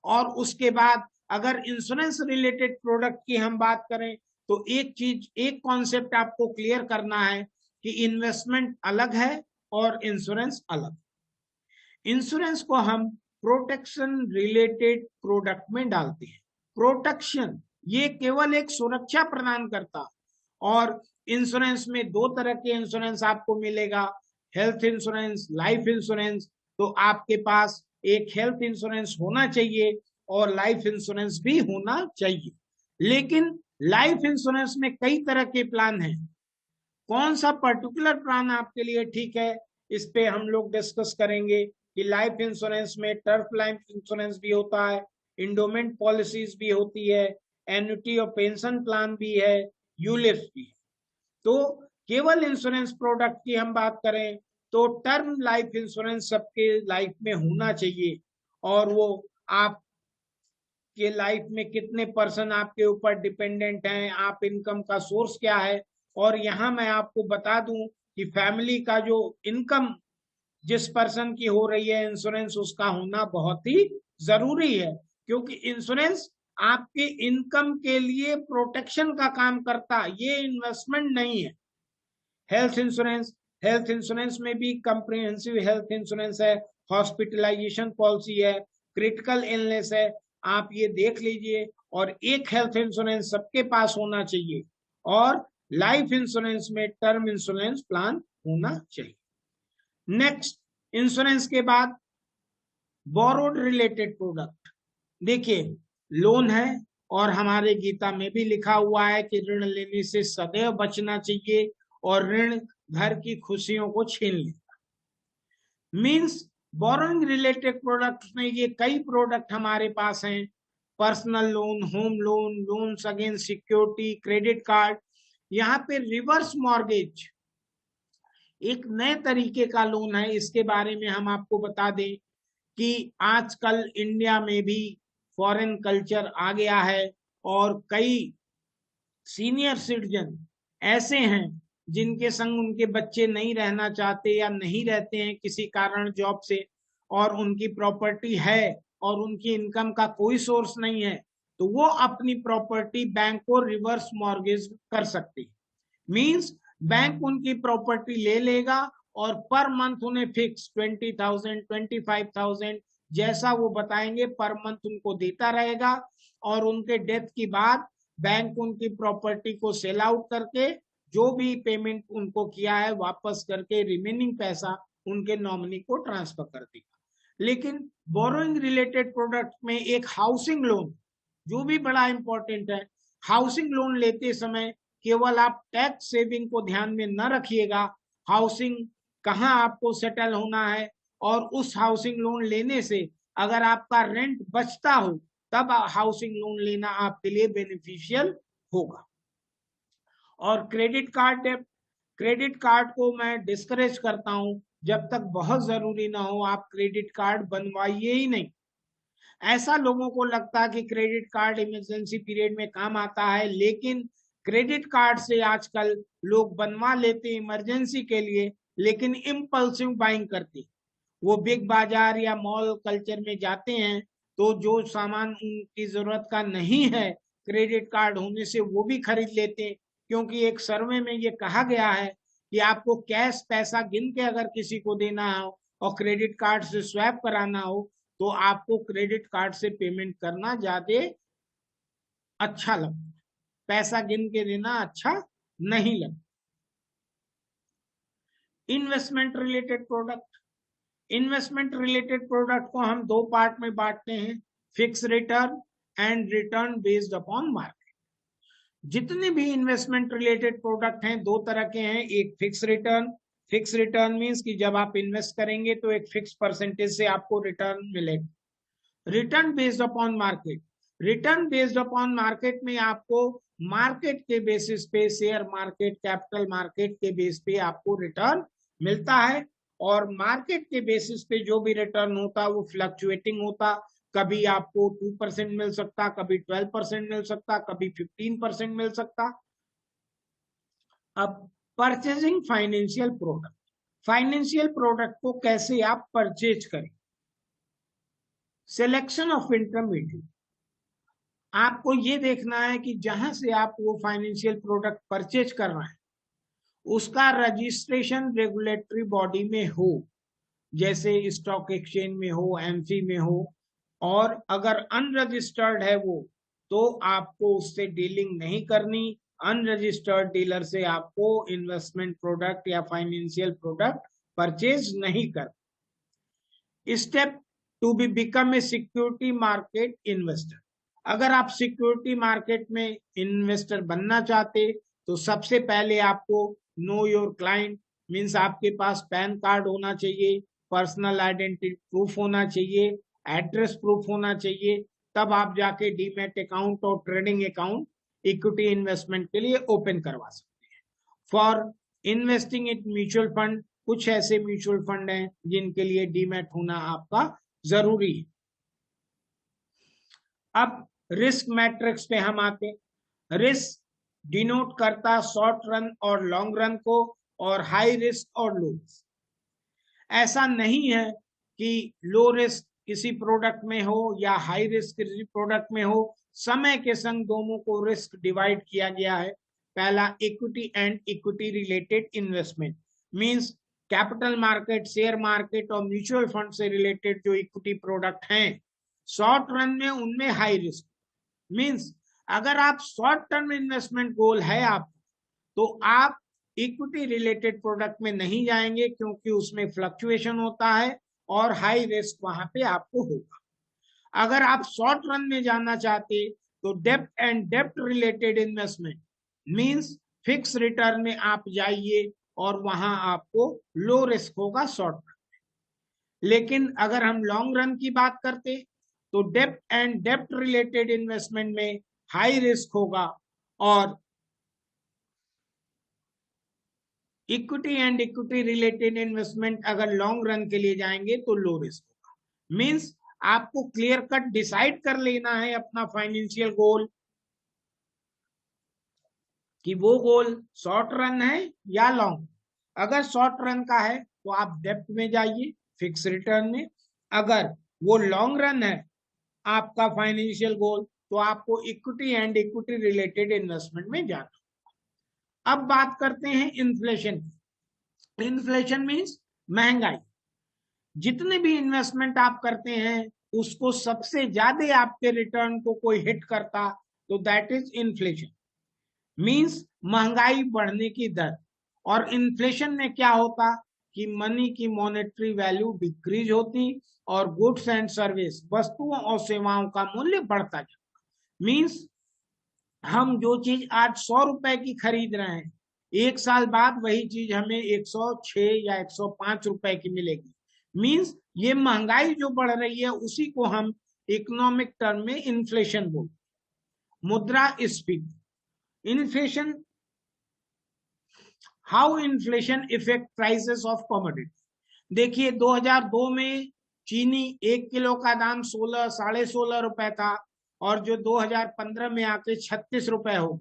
और उसके बाद अगर इंश्योरेंस रिलेटेड प्रोडक्ट की हम बात करें तो एक चीज, एक कॉन्सेप्ट आपको क्लियर करना है कि इन्वेस्टमेंट अलग है और इंश्योरेंस अलग। इंश्योरेंस को हम प्रोटेक्शन रिलेटेड प्रोडक्ट में डालते हैं। प्रोटेक्शन ये केवल एक सुरक्षा प्रदान करता, और इंश्योरेंस में दो तरह के इंश्योरेंस आपको मिलेगा, हेल्थ इंश्योरेंस, लाइफ इंश्योरेंस। तो आपके पास एक हेल्थ इंश्योरेंस होना चाहिए और लाइफ इंश्योरेंस भी होना चाहिए। लेकिन लाइफ इंश्योरेंस में कई तरह के प्लान हैं, कौन सा पर्टिकुलर प्लान आपके लिए ठीक है इस पे हम लोग डिस्कस करेंगे। कि लाइफ इंश्योरेंस में टर्फ लाइफ इंश्योरेंस भी होता है, इंडोमेंट पॉलिसीज भी होती है, एन्युटी और पेंशन प्लान भी है, यूलिप्स भी है। तो केवल इंश्योरेंस प्रोडक्ट की हम बात करें तो टर्म लाइफ इंश्योरेंस सबके लाइफ में होना चाहिए, और वो आप के लाइफ में कितने पर्सन आपके ऊपर डिपेंडेंट हैं, आप इनकम का सोर्स क्या है। और यहाँ मैं आपको बता दूं कि फैमिली का जो इनकम जिस पर्सन की हो रही है, इंश्योरेंस उसका होना बहुत ही जरूरी है, क्योंकि इंश्योरेंस आपके इनकम के लिए प्रोटेक्शन का काम करता है, ये इन्वेस्टमेंट नहीं है। हेल्थ इंश्योरेंस में भी कंप्रिहेंसिव हेल्थ इंश्योरेंस है, हॉस्पिटलाइजेशन पॉलिसी है, क्रिटिकल इलनेस है, आप ये देख लीजिए। और एक हेल्थ इंश्योरेंस सबके पास होना चाहिए, और लाइफ इंश्योरेंस में टर्म इंश्योरेंस प्लान होना चाहिए। नेक्स्ट, इंश्योरेंस के बाद बोरोड रिलेटेड प्रोडक्ट। देखिए, लोन है और हमारे गीता में भी लिखा हुआ है कि ऋण लेने से सदैव बचना चाहिए, और ऋण घर की खुशियों को छीन लेता। मींस बोरोइंग रिलेटेड प्रोडक्ट में ये कई प्रोडक्ट हमारे पास हैं, personal loan, home loan, loans against security, credit card. यहाँ पे रिवर्स मॉर्गेज एक नए तरीके का लोन है, इसके बारे में हम आपको बता दें कि आजकल इंडिया में भी फॉरेन कल्चर आ गया है, और कई सीनियर सिटीजन ऐसे हैं जिनके संग उनके बच्चे नहीं रहना चाहते या नहीं रहते हैं किसी कारण जॉब से, और उनकी प्रॉपर्टी है और उनकी इनकम का कोई सोर्स नहीं है, तो वो अपनी प्रॉपर्टी बैंक को रिवर्स मॉर्गेज कर सकते हैं। मींस बैंक उनकी प्रॉपर्टी ले लेगा और पर मंथ उन्हें फिक्स 20,000 25,000 जैसा वो बताएंगे पर मंथ उनको देता रहेगा, और उनके डेथ के बाद बैंक उनकी प्रॉपर्टी को सेल आउट करके जो भी पेमेंट उनको किया है वापस करके रिमेनिंग पैसा उनके नॉमिनी को ट्रांसफर कर देगा। लेकिन बोरोइंग रिलेटेड प्रोडक्ट में एक हाउसिंग लोन जो भी बड़ा इंपॉर्टेंट है, हाउसिंग लोन लेते समय केवल आप टैक्स सेविंग को ध्यान में न रखिएगा, हाउसिंग कहाँ आपको सेटल होना है, और उस हाउसिंग लोन लेने से अगर आपका रेंट बचता हो तब हाउसिंग लोन लेना आपके लिए बेनिफिशियल होगा। और क्रेडिट कार्ड को मैं डिस्करेज करता हूं, जब तक बहुत जरूरी ना हो आप क्रेडिट कार्ड बनवाइए ही नहीं। ऐसा लोगों को लगता है कि क्रेडिट कार्ड इमरजेंसी पीरियड में काम आता है, लेकिन क्रेडिट कार्ड से आजकल लोग बनवा लेते हैं इमरजेंसी के लिए, लेकिन इम्पल्सिव बाइंग करते, वो बिग बाजार या मॉल कल्चर में जाते हैं, तो जो सामान उनकी जरूरत का नहीं है क्रेडिट कार्ड होने से वो भी खरीद लेते हैं, क्योंकि एक सर्वे में ये कहा गया है कि आपको कैश पैसा गिन के अगर किसी को देना हो और क्रेडिट कार्ड से स्वैप कराना हो तो आपको क्रेडिट कार्ड से पेमेंट करना ज्यादा अच्छा लगता है, पैसा गिन के देना अच्छा नहीं लगता। इन्वेस्टमेंट रिलेटेड प्रोडक्ट को हम दो पार्ट में बांटते हैं, fix return and return based upon market. जितने भी इन्वेस्टमेंट रिलेटेड प्रोडक्ट हैं दो तरह के हैं, एक फिक्स रिटर्न मींस कि जब आप इन्वेस्ट करेंगे तो एक फिक्स परसेंटेज से आपको रिटर्न मिलेगा। रिटर्न बेस्ड अपॉन मार्केट में आपको मार्केट के बेसिस पे, शेयर मार्केट, कैपिटल मार्केट के बेस पे आपको रिटर्न मिलता है, और मार्केट के बेसिस पे जो भी रिटर्न होता वो फ्लक्चुएटिंग होता, कभी आपको 2% मिल सकता, कभी 12% मिल सकता, कभी 15% मिल सकता। अब परचेजिंग फाइनेंशियल प्रोडक्ट को कैसे आप परचेज करें। सिलेक्शन ऑफ इंटरमीडिएट, आपको ये देखना है कि जहां से आप वो फाइनेंशियल प्रोडक्ट परचेज कर रहे हैं उसका रजिस्ट्रेशन रेगुलेटरी बॉडी में हो, जैसे स्टॉक एक्सचेंज में हो, एमसी में हो, और अगर अनरजिस्टर्ड है वो तो आपको उससे डीलिंग नहीं करनी, अनरजिस्टर्ड डीलर से आपको इन्वेस्टमेंट प्रोडक्ट या फाइनेंशियल प्रोडक्ट परचेज नहीं करना। Step to be become a security market investor, अगर आप सिक्योरिटी मार्केट में इन्वेस्टर बनना चाहते तो सबसे पहले आपको नो योर क्लाइंट मींस आपके पास पैन कार्ड होना चाहिए, पर्सनल आइडेंटिटी प्रूफ होना चाहिए, एड्रेस प्रूफ होना चाहिए, तब आप जाके डीमैट अकाउंट और ट्रेडिंग अकाउंट इक्विटी इन्वेस्टमेंट के लिए ओपन करवा सकते हैं। For investing in mutual fund, कुछ ऐसे म्यूचुअल फंड हैं जिनके लिए डीमैट होना आपका जरूरी है। अब रिस्क मैट्रिक्स पे हम आते हैं। रिस्क डिनोट करता शॉर्ट रन और लॉन्ग रन को, और हाई रिस्क और लो रिस्क। ऐसा नहीं है कि लो रिस्क किसी प्रोडक्ट में हो या हाई रिस्क किसी प्रोडक्ट में हो, समय के संग दोनों को रिस्क डिवाइड किया गया है। पहला equity and equity related investment, means capital market, share market और म्यूचुअल फंड से रिलेटेड जो इक्विटी प्रोडक्ट हैं, शॉर्ट रन में उनमें हाई रिस्क। मींस अगर आप शॉर्ट टर्म इन्वेस्टमेंट गोल है आप, तो आप इक्विटी रिलेटेड प्रोडक्ट में नहीं जाएंगे, क्योंकि उसमें फ्लक्चुएशन होता है और हाई रिस्क वहां पे आपको होगा। अगर आप शॉर्ट रन में जाना चाहते तो डेब्ट एंड डेब्ट related investment, means fix return में आप जाइए और वहां आपको लो रिस्क होगा शॉर्ट रन में। लेकिन अगर हम लॉन्ग रन की बात करते तो डेब्ट एंड डेब्ट रिलेटेड इन्वेस्टमेंट में हाई रिस्क होगा, और equity and equity related investment अगर लॉन्ग रन के लिए जाएंगे तो लो रिस्क होगा। मींस आपको क्लियर कट डिसाइड कर लेना है अपना फाइनेंशियल गोल, कि वो गोल शॉर्ट रन है या लॉन्ग। अगर शॉर्ट रन का है तो आप डेब्ट में जाइए, फिक्स रिटर्न में। अगर वो लॉन्ग रन है आपका फाइनेंशियल गोल, तो आपको equity and equity related investment में जाना। अब बात करते हैं इन्फ्लेशन की। इन्फ्लेशन मींस महंगाई। जितने भी इन्वेस्टमेंट आप करते हैं उसको सबसे ज्यादा आपके रिटर्न को कोई हिट करता तो दैट इज इन्फ्लेशन, मींस महंगाई बढ़ने की दर। और इन्फ्लेशन में क्या होता कि मनी की मॉनेटरी वैल्यू डिक्रीज होती और गुड्स एंड सर्विस, वस्तुओं और सेवाओं का मूल्य बढ़ता जाता। मींस हम जो चीज आज 100 रुपए की खरीद रहे हैं, एक साल बाद वही चीज हमें 106 या 105 रुपए की मिलेगी। मींस ये महंगाई जो बढ़ रही है उसी को हम इकोनॉमिक टर्म में इन्फ्लेशन बोलते हैं। मुद्रास्फीति, inflation, how inflation effect prices of commodity. देखिए 2002 में चीनी 1 किलो का दाम 16 साढ़े 16 रुपए था, और जो 2015 में आके 36 रुपए हो।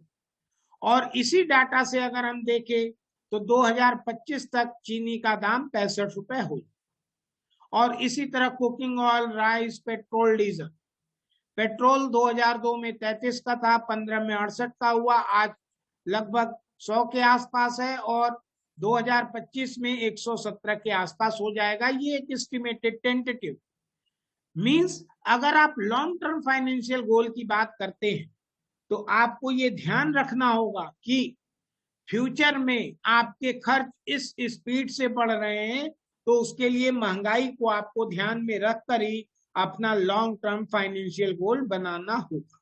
और इसी डाटा से अगर हम देखें तो 2025 तक चीनी का दाम 65 रुपए हो। और इसी तरह cooking oil, rice, petrol, diesel. Petrol 2002 में 33 का था, 15 में 68 का हुआ, आज लगभग 100 के आसपास है, और 2025 में 117 के आसपास हो जाएगा। ये एक एस्टिमेटेड टेंटेटिव। मींस अगर आप लॉन्ग टर्म फाइनेंशियल गोल की बात करते हैं तो आपको ये ध्यान रखना होगा कि फ्यूचर में आपके खर्च इस स्पीड से बढ़ रहे हैं, तो उसके लिए महंगाई को आपको ध्यान में रखकर ही अपना लॉन्ग टर्म फाइनेंशियल गोल बनाना होगा।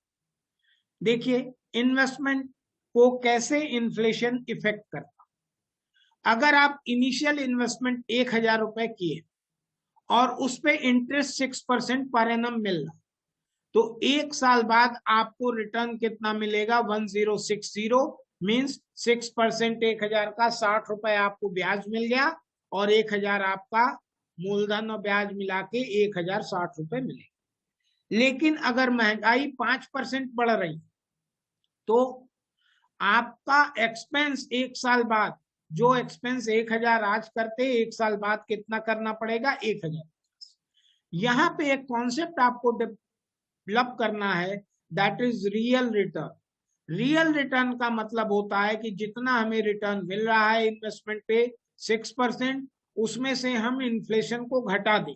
देखिए इन्वेस्टमेंट को कैसे इन्फ्लेशन इफेक्ट करता। अगर आप इनिशियल इन्वेस्टमेंट 1000 रुपए किए और उस पे इंटरेस्ट 6% पर एनम मिल रहा, तो एक साल बाद आपको रिटर्न कितना मिलेगा? 1060, मींस 6%। 1000 का 60 रुपए आपको ब्याज मिल गया, और 1000 आपका मूलधन और ब्याज मिला के 1060 रुपए मिले। लेकिन अगर महंगाई 5% बढ़ रही तो आपका एक्सपेंस एक साल बाद, जो एक्सपेंस 1000 आज करते, एक साल बाद कितना करना पड़ेगा? 1000। यहाँ पे एक कॉन्सेप्ट आपको डेवलप करना है, that is real return. Real return का मतलब होता है कि जितना हमें रिटर्न मिल रहा है इन्वेस्टमेंट पे 6%, उसमें से हम इन्फ्लेशन को घटा दें।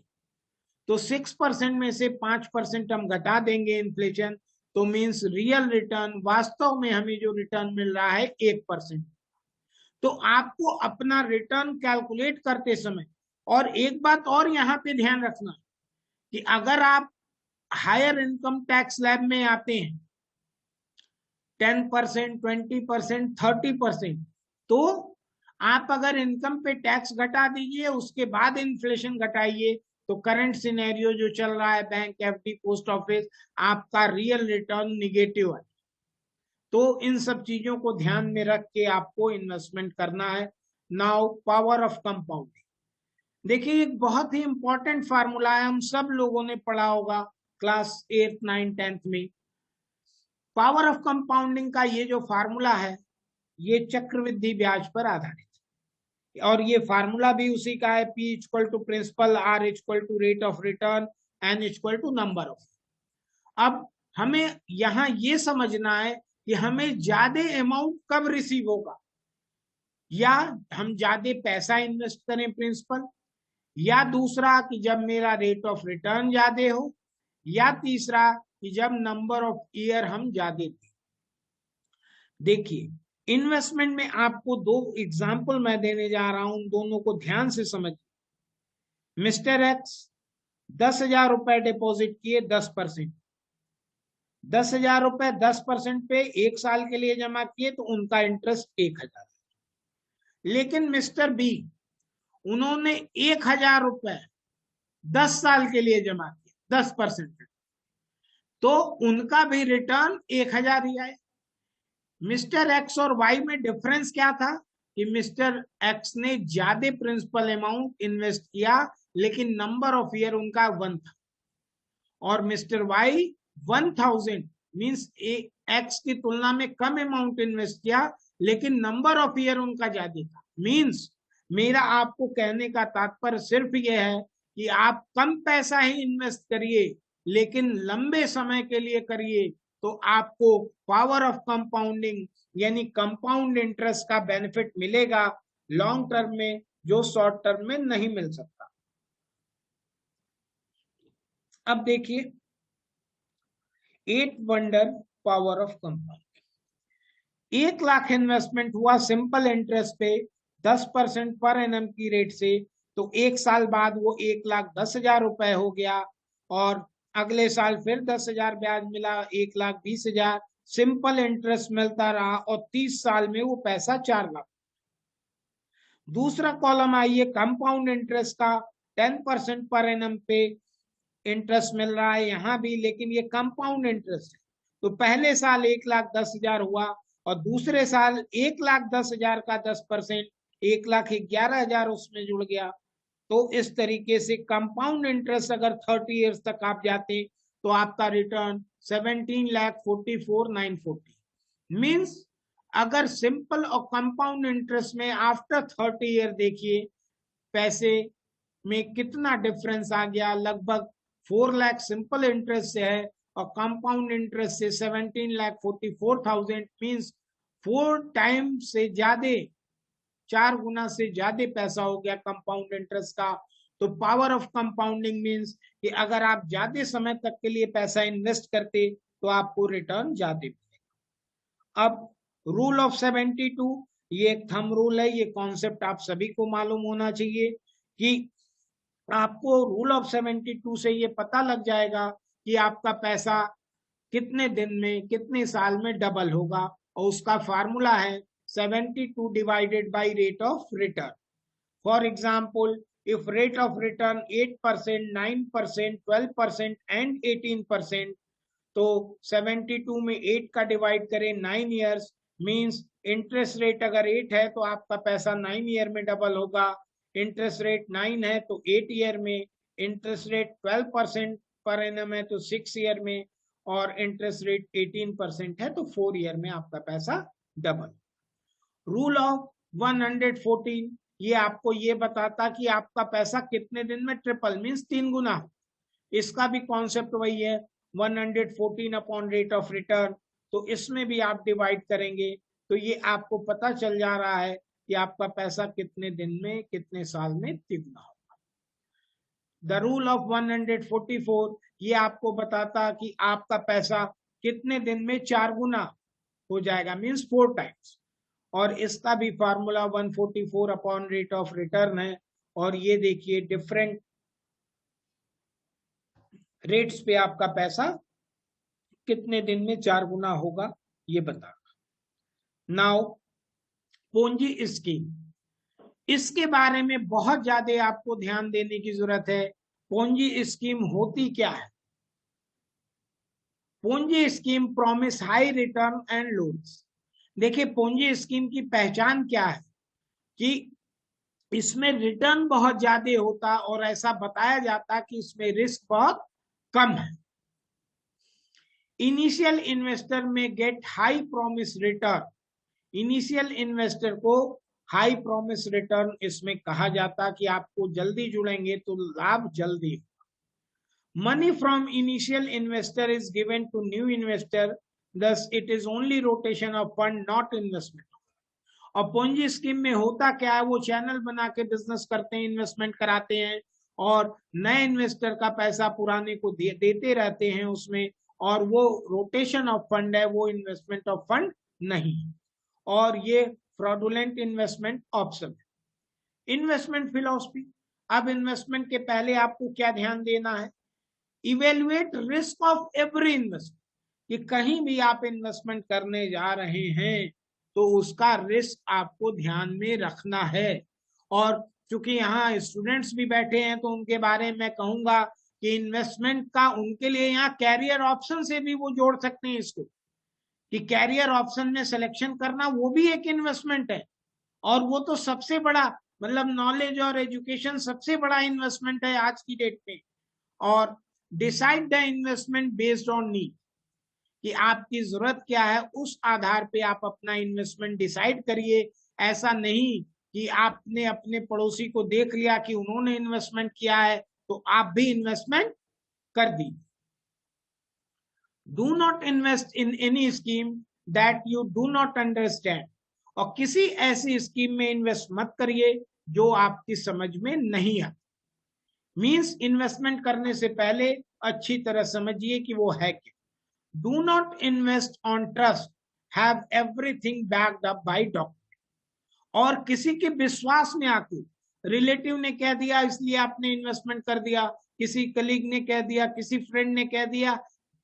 तो 6% में से 5% हम घटा देंगे इन्फ्लेशन, तो मींस रियल रिटर्न, वास्तव में हमें जो रिटर्न मिल रहा है 1%। तो आपको अपना रिटर्न कैलकुलेट करते समय, और एक बात और यहाँ पे ध्यान रखना कि अगर आप हायर इनकम टैक्स स्लैब में आते हैं 10%, 20%, 30%, तो आप अगर इनकम पे टैक्स घटा दीजिए, उसके बाद इन्फ्लेशन घटाइए, तो करंट सिनेरियो जो चल रहा है बैंक, एफडी, पोस्ट ऑफिस, आपका रियल रिटर्न निगेटिव है। तो इन सब चीजों को ध्यान में रख के आपको इन्वेस्टमेंट करना है। Now power of compounding. देखिए एक बहुत ही इंपॉर्टेंट फार्मूला है, हम सब लोगों ने पढ़ा होगा, क्लास 8, 9, 10th में। पावर ऑफ कंपाउंडिंग का ये जो फार्मूला है ये चक्रवृद्धि ब्याज पर आधारित है, और ये फार्मूला भी उसी का है, P equal to principal, R equal to rate of return, N equal to number of. अब हमें यहाँ ये समझना है कि हमें ज्यादा अमाउंट कब रिसीव होगा, या हम ज्यादा पैसा इन्वेस्ट करें प्रिंसिपल, या दूसरा कि जब मेरा रेट ऑफ रिटर्न ज्यादा हो, या तीसरा कि जब नंबर ऑफ ईयर हम ज्यादा दें। देखिए इन्वेस्टमेंट में आपको दो एग्जाम्पल मैं देने जा रहा हूं, दोनों को ध्यान से समझिए। मिस्टर एक्स 10,000 रुपए डिपॉजिट किए 10%, 10,000 रुपए 10% पे 1 साल के लिए जमा किए तो उनका इंटरेस्ट 1,000। लेकिन मिस्टर बी उन्होंने 1,000 रुपए 10 साल के लिए जमा किए 10%, तो उनका भी रिटर्न 1,000 ही आए। मिस्टर एक्स और वाई में डिफरेंस क्या था कि मिस्टर एक्स ने ज्यादा प्रिंसिपल अमाउंट इन्वेस्ट किया लेकिन नंबर ऑफ ईयर उनका 1 था, और मिस्टर वाई 1,000 मींस एक्स की तुलना में कम अमाउंट इन्वेस्ट किया लेकिन नंबर ऑफ ईयर उनका ज्यादा था। मींस मेरा आपको कहने का तात्पर्य सिर्फ यह है कि आप कम पैसा ही इन्वेस्ट करिए लेकिन लंबे समय के लिए करिए, तो आपको पावर ऑफ कंपाउंडिंग यानी कंपाउंड इंटरेस्ट का बेनिफिट मिलेगा लॉन्ग टर्म में, जो शॉर्ट टर्म में नहीं मिल सकता। अब देखिए 8 wonder power of compounding. 1 lakh investment हुआ सिंपल इंटरेस्ट पे 10% पर एनम की रेट से, तो 1 साल बाद वो 1,10,000 रुपए हो गया, और अगले साल फिर 10,000 ब्याज मिला, 1,20,000 सिंपल इंटरेस्ट मिलता रहा, और 30 साल में वो पैसा 4 लाख। दूसरा कॉलम आइए कंपाउंड इंटरेस्ट का, 10% पर एनम पे इंटरेस्ट मिल रहा है यहाँ भी, लेकिन ये कंपाउंड इंटरेस्ट है। तो पहले साल 1,10,000 हुआ और दूसरे साल 1,10,000 का 10% 1,11,000 उसमें जुड़ गया। तो इस तरीके से कंपाउंड इंटरेस्ट अगर 30 इयर्स तक आप जाते तो आपका रिटर्न 17,44,940। मींस अगर सिंपल और कंपाउंड इंटरेस्ट में आफ्टर 30 ईयर देखिए पैसे में कितना डिफरेंस आ गया, लगभग 4 लाख सिंपल इंटरेस्ट से है और कंपाउंड इंटरेस्ट से 17,44,000, मींस 4 टाइम से ज्यादा, 4 गुना से ज्यादा पैसा हो गया कंपाउंड इंटरेस्ट का। तो पावर ऑफ कंपाउंडिंग मींस कि अगर आप ज्यादा समय तक के लिए पैसा इन्वेस्ट करते तो आपको रिटर्न ज्यादा मिलेगा। अब रूल ऑफ 72, ये एक थंब रूल है, ये कॉन्सेप्ट आप सभी को मालूम होना चाहिए कि आपको रूल ऑफ 72 से ये पता लग जाएगा कि आपका पैसा कितने दिन में कितने साल में डबल होगा, और उसका फार्मूला है 72 divided by rate of return. For example, if rate of return 8%, 9%, 12% and 18%, तो 72 में 8 का डिवाइड करें 9 years, मींस इंटरेस्ट रेट अगर 8 है तो आपका पैसा 9 ईयर में डबल होगा, इंटरेस्ट रेट 9 है तो 8 ईयर में, इंटरेस्ट रेट 12% पर एनम है तो 6 ईयर में, और इंटरेस्ट रेट 18% है तो 4 ईयर में आपका पैसा डबल। रूल ऑफ 114, ये आपको ये बताता कि आपका पैसा कितने दिन में ट्रिपल मींस 3 गुना। इसका भी कॉन्सेप्ट वही है 114 अपॉन रेट ऑफ रिटर्न, तो इसमें भी आप डिवाइड करेंगे तो ये आपको पता चल जा रहा है कि आपका पैसा कितने दिन में कितने साल में तिगुना होगा। द रूल ऑफ 144, ये आपको बताता कि आपका पैसा कितने दिन में 4 गुना हो जाएगा मींस 4 टाइम्स, और इसका भी formula 144 upon rate of return है, और ये देखिए डिफरेंट रेट्स पे आपका पैसा कितने दिन में 4 गुना होगा ये बतागा। नाउ पूंजी स्कीम, इसके बारे में बहुत ज्यादा आपको ध्यान देने की जरूरत है। पूंजी स्कीम होती क्या है? पूंजी scheme promise high return and loans. देखिए पूंजी स्कीम की पहचान क्या है कि इसमें रिटर्न बहुत ज्यादा होता और ऐसा बताया जाता कि इसमें रिस्क बहुत कम है। इनिशियल इन्वेस्टर में get high promise return, initial investor को हाई प्रॉमिस रिटर्न इसमें कहा जाता कि आपको जल्दी जुड़ेंगे तो लाभ जल्दी। Money from initial investor is given to new investor, thus it is only rotation of fund not investment। और पोंजी स्कीम में होता क्या है, वो चैनल बना के बिजनेस करते हैं, इन्वेस्टमेंट कराते हैं और नए इन्वेस्टर का पैसा पुराने को देते रहते हैं उसमें, और वो रोटेशन ऑफ फंड है, वो इन्वेस्टमेंट ऑफ फंड नहीं। और ये फ्रॉडुलेंट इन्वेस्टमेंट ऑप्शन है। इन्वेस्टमेंट फिलॉसफी, अब इन्वेस्टमेंट के पहले आपको क्या ध्यान देना है, evaluate risk of every investment, कि कहीं भी आप इन्वेस्टमेंट करने जा रहे हैं तो उसका रिस्क आपको ध्यान में रखना है। और चूंकि यहाँ स्टूडेंट्स भी बैठे हैं तो उनके बारे में कहूंगा कि इन्वेस्टमेंट का उनके लिए यहाँ कैरियर ऑप्शन से भी वो जोड़ सकते हैं इसको, कि कैरियर ऑप्शन में सिलेक्शन करना वो भी एक इन्वेस्टमेंट है, और वो तो सबसे बड़ा, मतलब नॉलेज और एजुकेशन सबसे बड़ा इन्वेस्टमेंट है आज की डेट में। और decide the investment based on need, कि आपकी जरूरत क्या है उस आधार पे आप अपना इन्वेस्टमेंट डिसाइड करिए। ऐसा नहीं कि आपने अपने पड़ोसी को देख लिया कि उन्होंने इन्वेस्टमेंट किया है तो आप भी इन्वेस्टमेंट कर दी। Do not invest in any scheme that you do not understand, और किसी ऐसी स्कीम में इन्वेस्ट मत करिए जो आपकी समझ में नहीं आती। मींस इन्वेस्टमेंट करने से पहले अच्छी तरह समझिए कि वो है क्या। Do not invest on trust, have everything backed up by document। और किसी के विश्वास में आके, रिलेटिव ने कह दिया इसलिए आपने इन्वेस्टमेंट कर दिया, किसी कलीग ने कह दिया, किसी फ्रेंड ने कह दिया,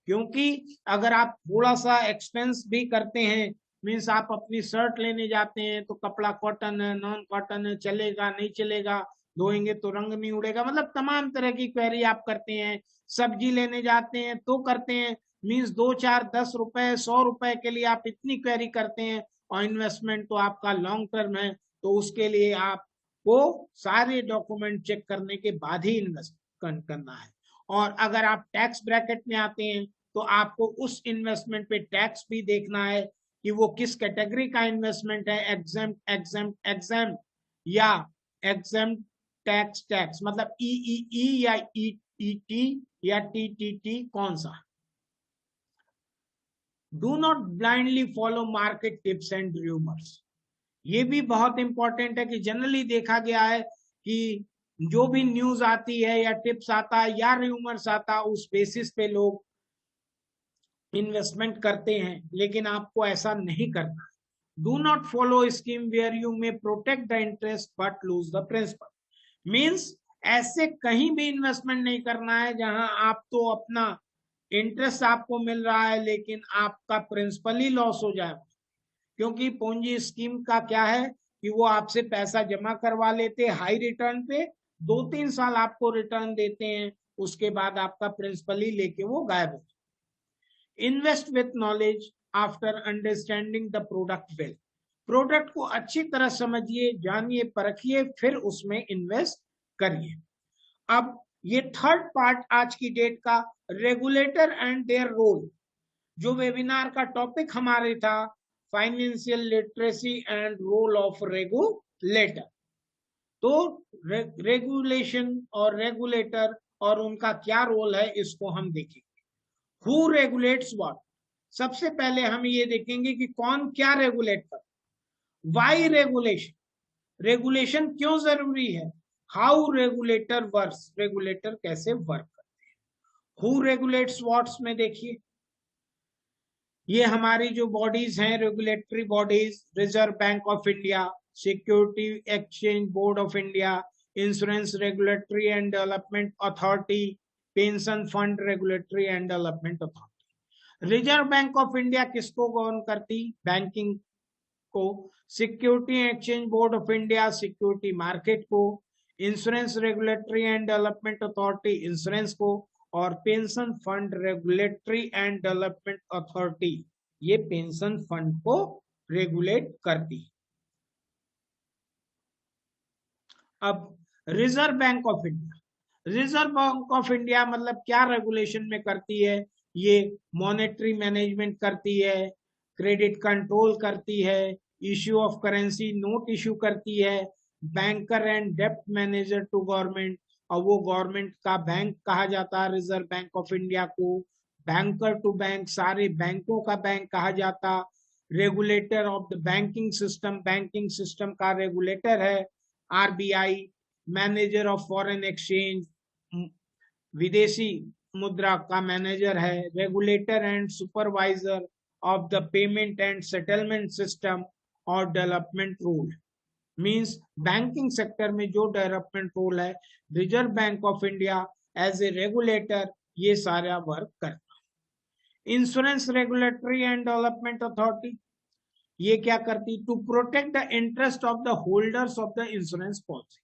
क्योंकि अगर आप थोड़ा सा एक्सपेंस भी करते हैं, मीन्स आप अपनी शर्ट लेने जाते हैं तो कपड़ा कॉटन है, नॉन कॉटन है, चलेगा नहीं चलेगा, धोएंगे तो रंग नहीं उड़ेगा, मतलब तमाम तरह की क्वेरी आप करते हैं। सब्जी लेने जाते हैं तो करते हैं, मीन्स 2 4 10 रुपए 100 रुपए के लिए आप इतनी क्वेरी करते हैं। और इन्वेस्टमेंट तो आपका लॉन्ग टर्म है, तो उसके लिए आपको सारे डॉक्यूमेंट चेक करने के बाद ही इन्वेस्ट करना है। और अगर आप टैक्स ब्रैकेट में आते हैं तो आपको उस इन्वेस्टमेंट पे टैक्स भी देखना है कि वो किस कैटेगरी का इन्वेस्टमेंट है, एग्जेम्प्ट एग्जेम्प्ट एग्जेम्प्ट या एग्जेम्प्ट टैक्स टैक्स, मतलब ई या ईटी या टीटीटी कौन सा। Do not blindly follow market tips and rumours, ये भी बहुत इंपॉर्टेंट है कि जनरली देखा गया है कि जो भी न्यूज आती है या टिप्स आता है या रूमर्स आता है उस बेसिस पे लोग इन्वेस्टमेंट करते हैं, लेकिन आपको ऐसा नहीं करना। Do not follow scheme where you may protect the interest but lose the principal, means ऐसे कहीं भी इन्वेस्टमेंट नहीं करना है जहां आप तो अपना इंटरेस्ट आपको मिल रहा है लेकिन आपका प्रिंसिपल ही लॉस हो जाए। क्योंकि पूंजी स्कीम का क्या है कि वो आपसे पैसा जमा करवा लेते हाई रिटर्न पे, 2-3 साल आपको रिटर्न देते हैं, उसके बाद आपका प्रिंसिपल ही लेके वो गायब हो। Invest with knowledge after understanding the product well, product को अच्छी तरह समझिए, जानिए, परखिए, फिर उसमें इन्वेस्ट करिए। अब ये थर्ड पार्ट आज की डेट का, रेगुलेटर एंड देयर रोल, जो वेबिनार का टॉपिक हमारे था, financial literacy and role of regulator. तो रेगुलेशन और रेगुलेटर और उनका क्या रोल है इसको हम देखेंगे। हु रेगुलेट्स व्हाट, सबसे पहले हम ये देखेंगे कि कौन क्या रेगुलेट कर, व्हाई रेगुलेशन, रेगुलेशन क्यों जरूरी है, हाउ रेगुलेटर वर्क्स, रेगुलेटर कैसे वर्क करते हैं। हु रेगुलेट्स व्हाट्स में देखिए, ये हमारी जो बॉडीज हैं regulatory bodies, reserve bank of India, security exchange board of India, insurance regulatory and development authority, pension fund regulatory and development authority. Reserve bank of India किसको govern करती, banking को, security exchange board of India security market को, insurance regulatory and development authority insurance को, और pension fund regulatory and development authority ये pension fund को regulate करती। अब reserve bank of India, reserve bank of India मतलब क्या रेगुलेशन में करती है, ये मॉनेटरी मैनेजमेंट करती है, क्रेडिट कंट्रोल करती है, issue of currency note issue करती है, बैंकर एंड डेप्ट मैनेजर टू गवर्नमेंट, और वो गवर्नमेंट का बैंक कहा जाता है रिजर्व बैंक ऑफ इंडिया को, बैंकर टू बैंक, सारे बैंकों का बैंक कहा जाता, regulator of the banking system का रेगुलेटर है RBI, manager of foreign exchange, विदेशी मुद्रा का मैनेजर है, regulator and supervisor of the payment and settlement system और development role. Means banking sector में जो डेवलपमेंट रूल है, Reserve bank of India as a regulator ये सारा वर्क करता। Insurance regulatory and development authority ये क्या करती? To protect the interest of the holders of the insurance policy.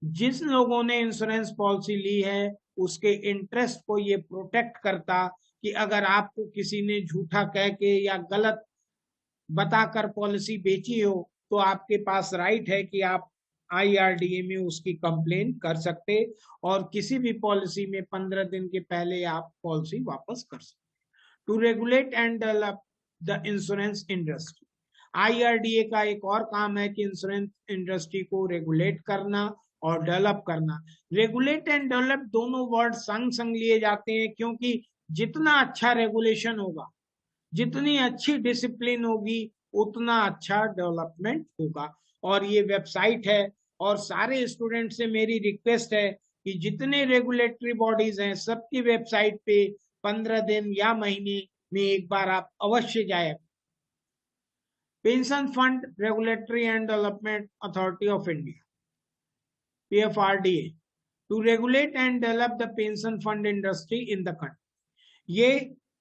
जिस लोगों ने इंश्योरेंस पॉलिसी ली है उसके इंटरेस्ट को ये प्रोटेक्ट करता कि अगर आपको किसी ने झूठा कह के या गलत बताकर पॉलिसी बेची हो तो आपके पास राइट है कि आप IRDA में उसकी कंप्लेन कर सकते और किसी भी पॉलिसी में 15 दिन के पहले आप पॉलिसी वापस कर सकते। To regulate and develop the insurance industry, IRDA का एक और काम है कि इंश्योरेंस इंडस्ट्री को रेगुलेट करना और डेवलप करना। रेगुलेट एंड डेवलप दोनों वर्ड संग संग लिए जाते हैं क्योंकि जितना अच्छा रेगुलेशन होगा, जितनी अच्छी डिसिप्लिन होगी, उतना अच्छा डेवलपमेंट होगा। और ये वेबसाइट है और सारे स्टूडेंट से मेरी रिक्वेस्ट है कि जितने रेगुलेटरी बॉडीज हैं सबकी वेबसाइट पे 15 दिन या महीने में एक बार आप अवश्य जाए। Pension fund regulatory and development authority of India, PFRDA, to regulate and develop the pension fund industry in the country. ये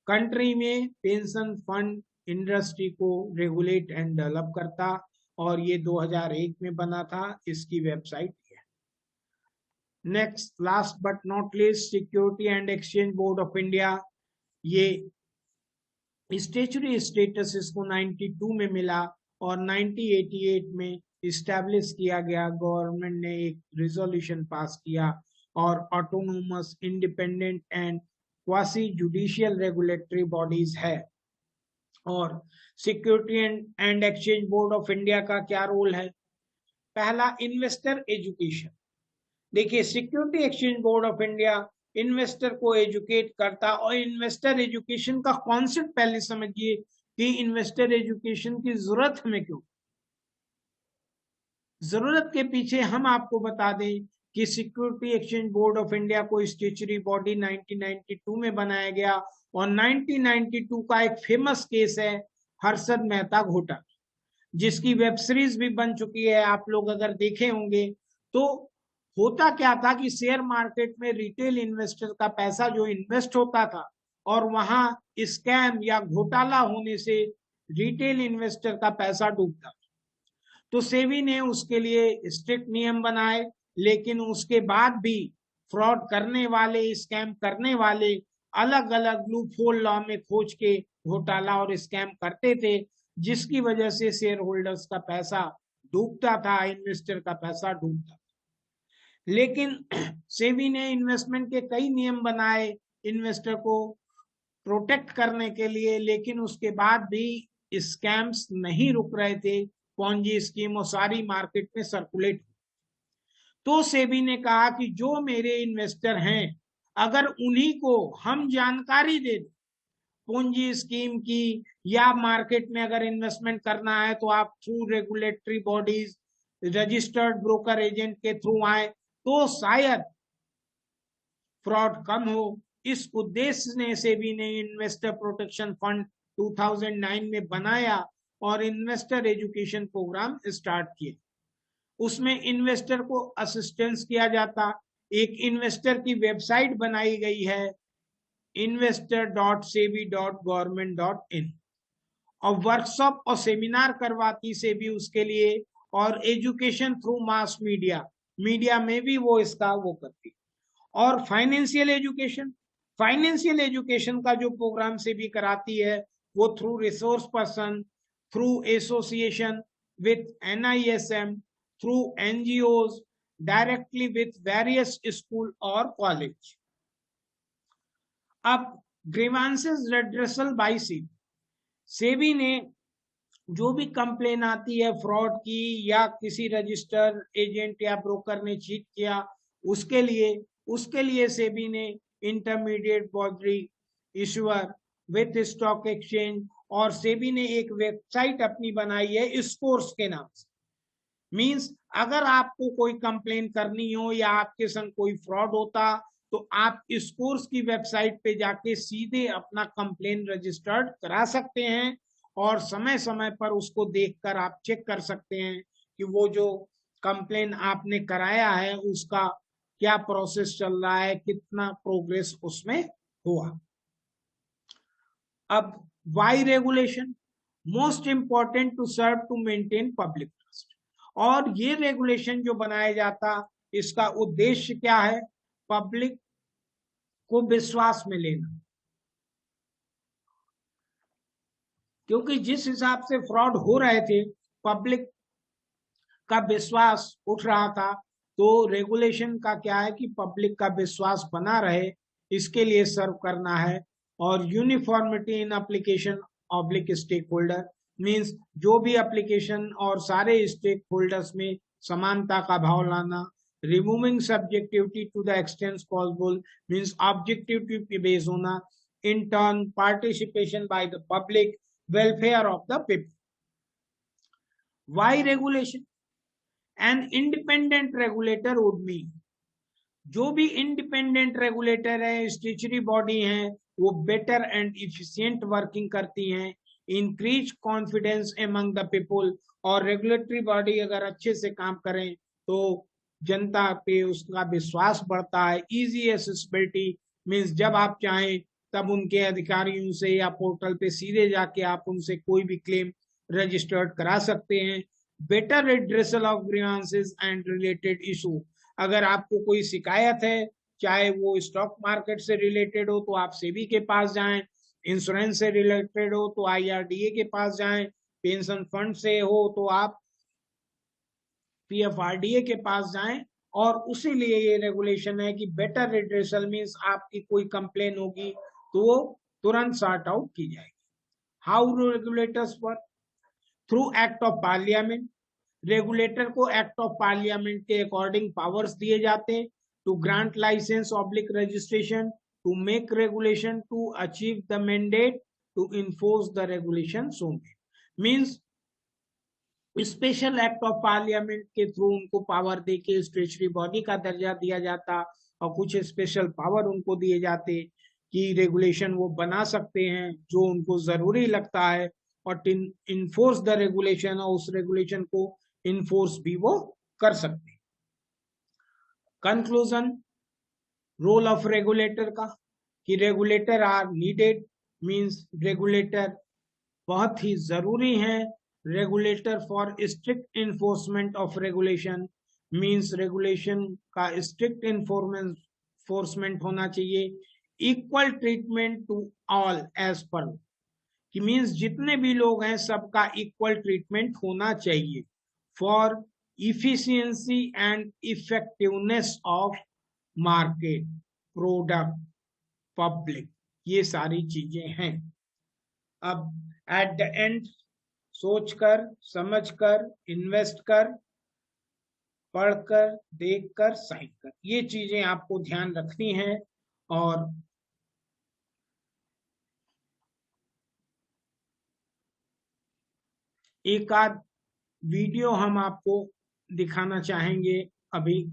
कंट्री में पेंशन फंड इंडस्ट्री को रेगुलेट एंड डेवलप करता और ये 2001 में बना था। इसकी वेबसाइट है। Next, last but not least, security and exchange board of India. ये स्टैट्यूटरी स्टेटस इसको 92 में मिला और 1988 में इस्टेब्लिश किया गया। गवर्नमेंट ने एक रिजोल्यूशन पास किया और autonomous, independent and quasi judicial regulatory bodies है। और security and exchange board of India का क्या रोल है? पहला, इन्वेस्टर एजुकेशन। देखिए, security exchange board of India investor को एजुकेट करता, और इन्वेस्टर एजुकेशन का कॉन्सेप्ट पहले समझिए कि इन्वेस्टर एजुकेशन की जरूरत हमें क्यों। जरूरत के पीछे हम आपको बता दें कि security exchange board of India को स्टैट्यूटरी बॉडी 1992 में बनाया गया और 1992 का एक फेमस केस है हर्षद मेहता घोटाला, जिसकी वेब सीरीज भी बन चुकी है। आप लोग अगर देखे होंगे तो होता क्या था कि शेयर मार्केट में रिटेल इन्वेस्टर का पैसा जो इन्वेस्ट होता था और वहां स्कैम या घोटाला होने से रिटेल इन्वेस्टर का पैसा डूबता था। तो सेबी ने उसके लिए स्ट्रिक्ट नियम बनाए, लेकिन उसके बाद भी फ्रॉड करने वाले, स्कैम करने वाले अलग अलग लूपहोल लॉ में खोज के घोटाला और स्कैम करते थे, जिसकी वजह से शेयर होल्डर्स का पैसा डूबता था, इन्वेस्टर का पैसा डूबता था। लेकिन सेबी ने इन्वेस्टमेंट के कई नियम बनाए इन्वेस्टर को प्रोटेक्ट करने के लिए, लेकिन उसके बाद भी स्कैम्स नहीं रुक रहे थे। पॉन्जी स्कीम और सारी मार्केट में सर्कुलेट। तो सेबी ने कहा कि जो मेरे इन्वेस्टर हैं, अगर उन्हीं को हम जानकारी दे दें पूंजी स्कीम की या मार्केट में अगर इन्वेस्टमेंट करना है, तो आप through regulatory bodies, registered broker agent के थ्रू आए तो शायद फ्रॉड कम हो। इस उद्देश्य ने सेबी ने इन्वेस्टर प्रोटेक्शन फंड 2009 में बनाया और इन्वेस्टर एजुकेशन प्रोग्राम स्टार्ट किए। उसमें इन्वेस्टर को असिस्टेंस किया जाता। एक इन्वेस्टर की वेबसाइट बनाई गई है investor.sebi.government.in और वर्कशॉप और सेमिनार करवाती सेबी उसके लिए, और एजुकेशन थ्रू मास मीडिया में भी वो इसका वो करती। और फाइनेंशियल एजुकेशन का जो प्रोग्राम सेबी कराती है वो through resource person, through association with NISM, through NGOs, directly with various school और कॉलेज। अब grievances redressal by SEBI, SEBI ने जो भी कंप्लेन आती है फ्रॉड की या किसी रजिस्टर एजेंट या ब्रोकर ने चीट किया, उसके लिए सेबी ने intermediate body issuer with stock exchange और सेबी ने एक वेबसाइट अपनी बनाई है स्कोर्स के नाम से। मींस अगर आपको कोई कंप्लेन करनी हो या आपके संग कोई फ्रॉड होता तो आप स्कोर्स की वेबसाइट पे जाके सीधे अपना कंप्लेन रजिस्टर्ड करा सकते हैं और समय समय पर उसको देखकर आप चेक कर सकते हैं कि वो जो कंप्लेन आपने कराया है उसका क्या प्रोसेस चल रहा है, कितना प्रोग्रेस उसमें हुआ। अब why regulation most important to serve to maintain public trust, और ये रेगुलेशन जो बनाया जाता इसका उद्देश्य क्या है, पब्लिक को विश्वास में लेना। क्योंकि जिस हिसाब से फ्रॉड हो रहे थे पब्लिक का विश्वास उठ रहा था, तो रेगुलेशन का क्या है कि पब्लिक का विश्वास बना रहे इसके लिए सर्व करना है। और uniformity in application oblique stakeholder means जो भी एप्लीकेशन और सारे स्टेक होल्डर्स में समानता का भाव लाना। Removing subjectivity to the extent possible means objectivity पे बेस होना। In turn participation by the public, welfare of the people. Why regulation? An independent regulator would mean जो भी इंडिपेंडेंट रेगुलेटर है, स्टैट्यूटरी बॉडी है, वो बेटर एंड इफिशिएंट वर्किंग करती हैं, increase confidence among the people. और regulatory body अगर अच्छे से काम करें तो जनता पे उसका विश्वास बढ़ता है। इजी एक्सेसिबिलिटी मीन्स जब आप चाहें तब उनके अधिकारियों से या पोर्टल पे सीधे जाके आप उनसे कोई भी क्लेम रजिस्टर्ड करा सकते हैं। Better redressal of grievances and related issue, अगर आपको कोई शिकायत है चाहे वो स्टॉक मार्केट से रिलेटेड हो तो आप सेबी के पास जाएं, इंश्योरेंस से रिलेटेड हो तो IRDA के पास जाएं, पेंशन फंड से हो तो आप PFRDA के पास जाएं। और उसी लिए ये रेगुलेशन है कि बेटर रिड्रेसल मीन्स आपकी कोई कंप्लेन होगी तो वो तुरंत सॉर्ट आउट की जाएगी। How regulators work? Through act of parliament. Regulator को एक्ट ऑफ पार्लियामेंट के अकॉर्डिंग पावर्स दिए जाते हैं to grant licence oblique registration, to make regulation, to achieve the mandate, to enforce the regulation only. Means special act of parliament के through उनको power देके statutory body का दर्जा दिया जाता और कुछ स्पेशल पावर उनको दिए जाते कि रेगुलेशन वो बना सकते हैं जो उनको जरूरी लगता है और इन्फोर्स द रेगुलेशन, और उस रेगुलेशन को इन्फोर्स भी वो कर सकते हैं। कंक्लूजन, रोल ऑफ रेगुलेटर का कि regulator are needed means regulator बहुत ही जरूरी है। Regulator for strict enforcement of regulation means regulation का स्ट्रिक्ट इन्फोर्समेंट होना चाहिए। Equal treatment to all as per कि मींस जितने भी लोग हैं सबका इक्वल ट्रीटमेंट होना चाहिए। For efficiency and effectiveness of market, product, public, ये सारी चीजें हैं। अब एट द एंड सोचकर, समझकर, इन्वेस्ट कर, पढ़कर, देखकर, साइन कर, ये चीजें आपको ध्यान रखनी है। और एक आध वीडियो हम आपको दिखाना चाहेंगे अभी।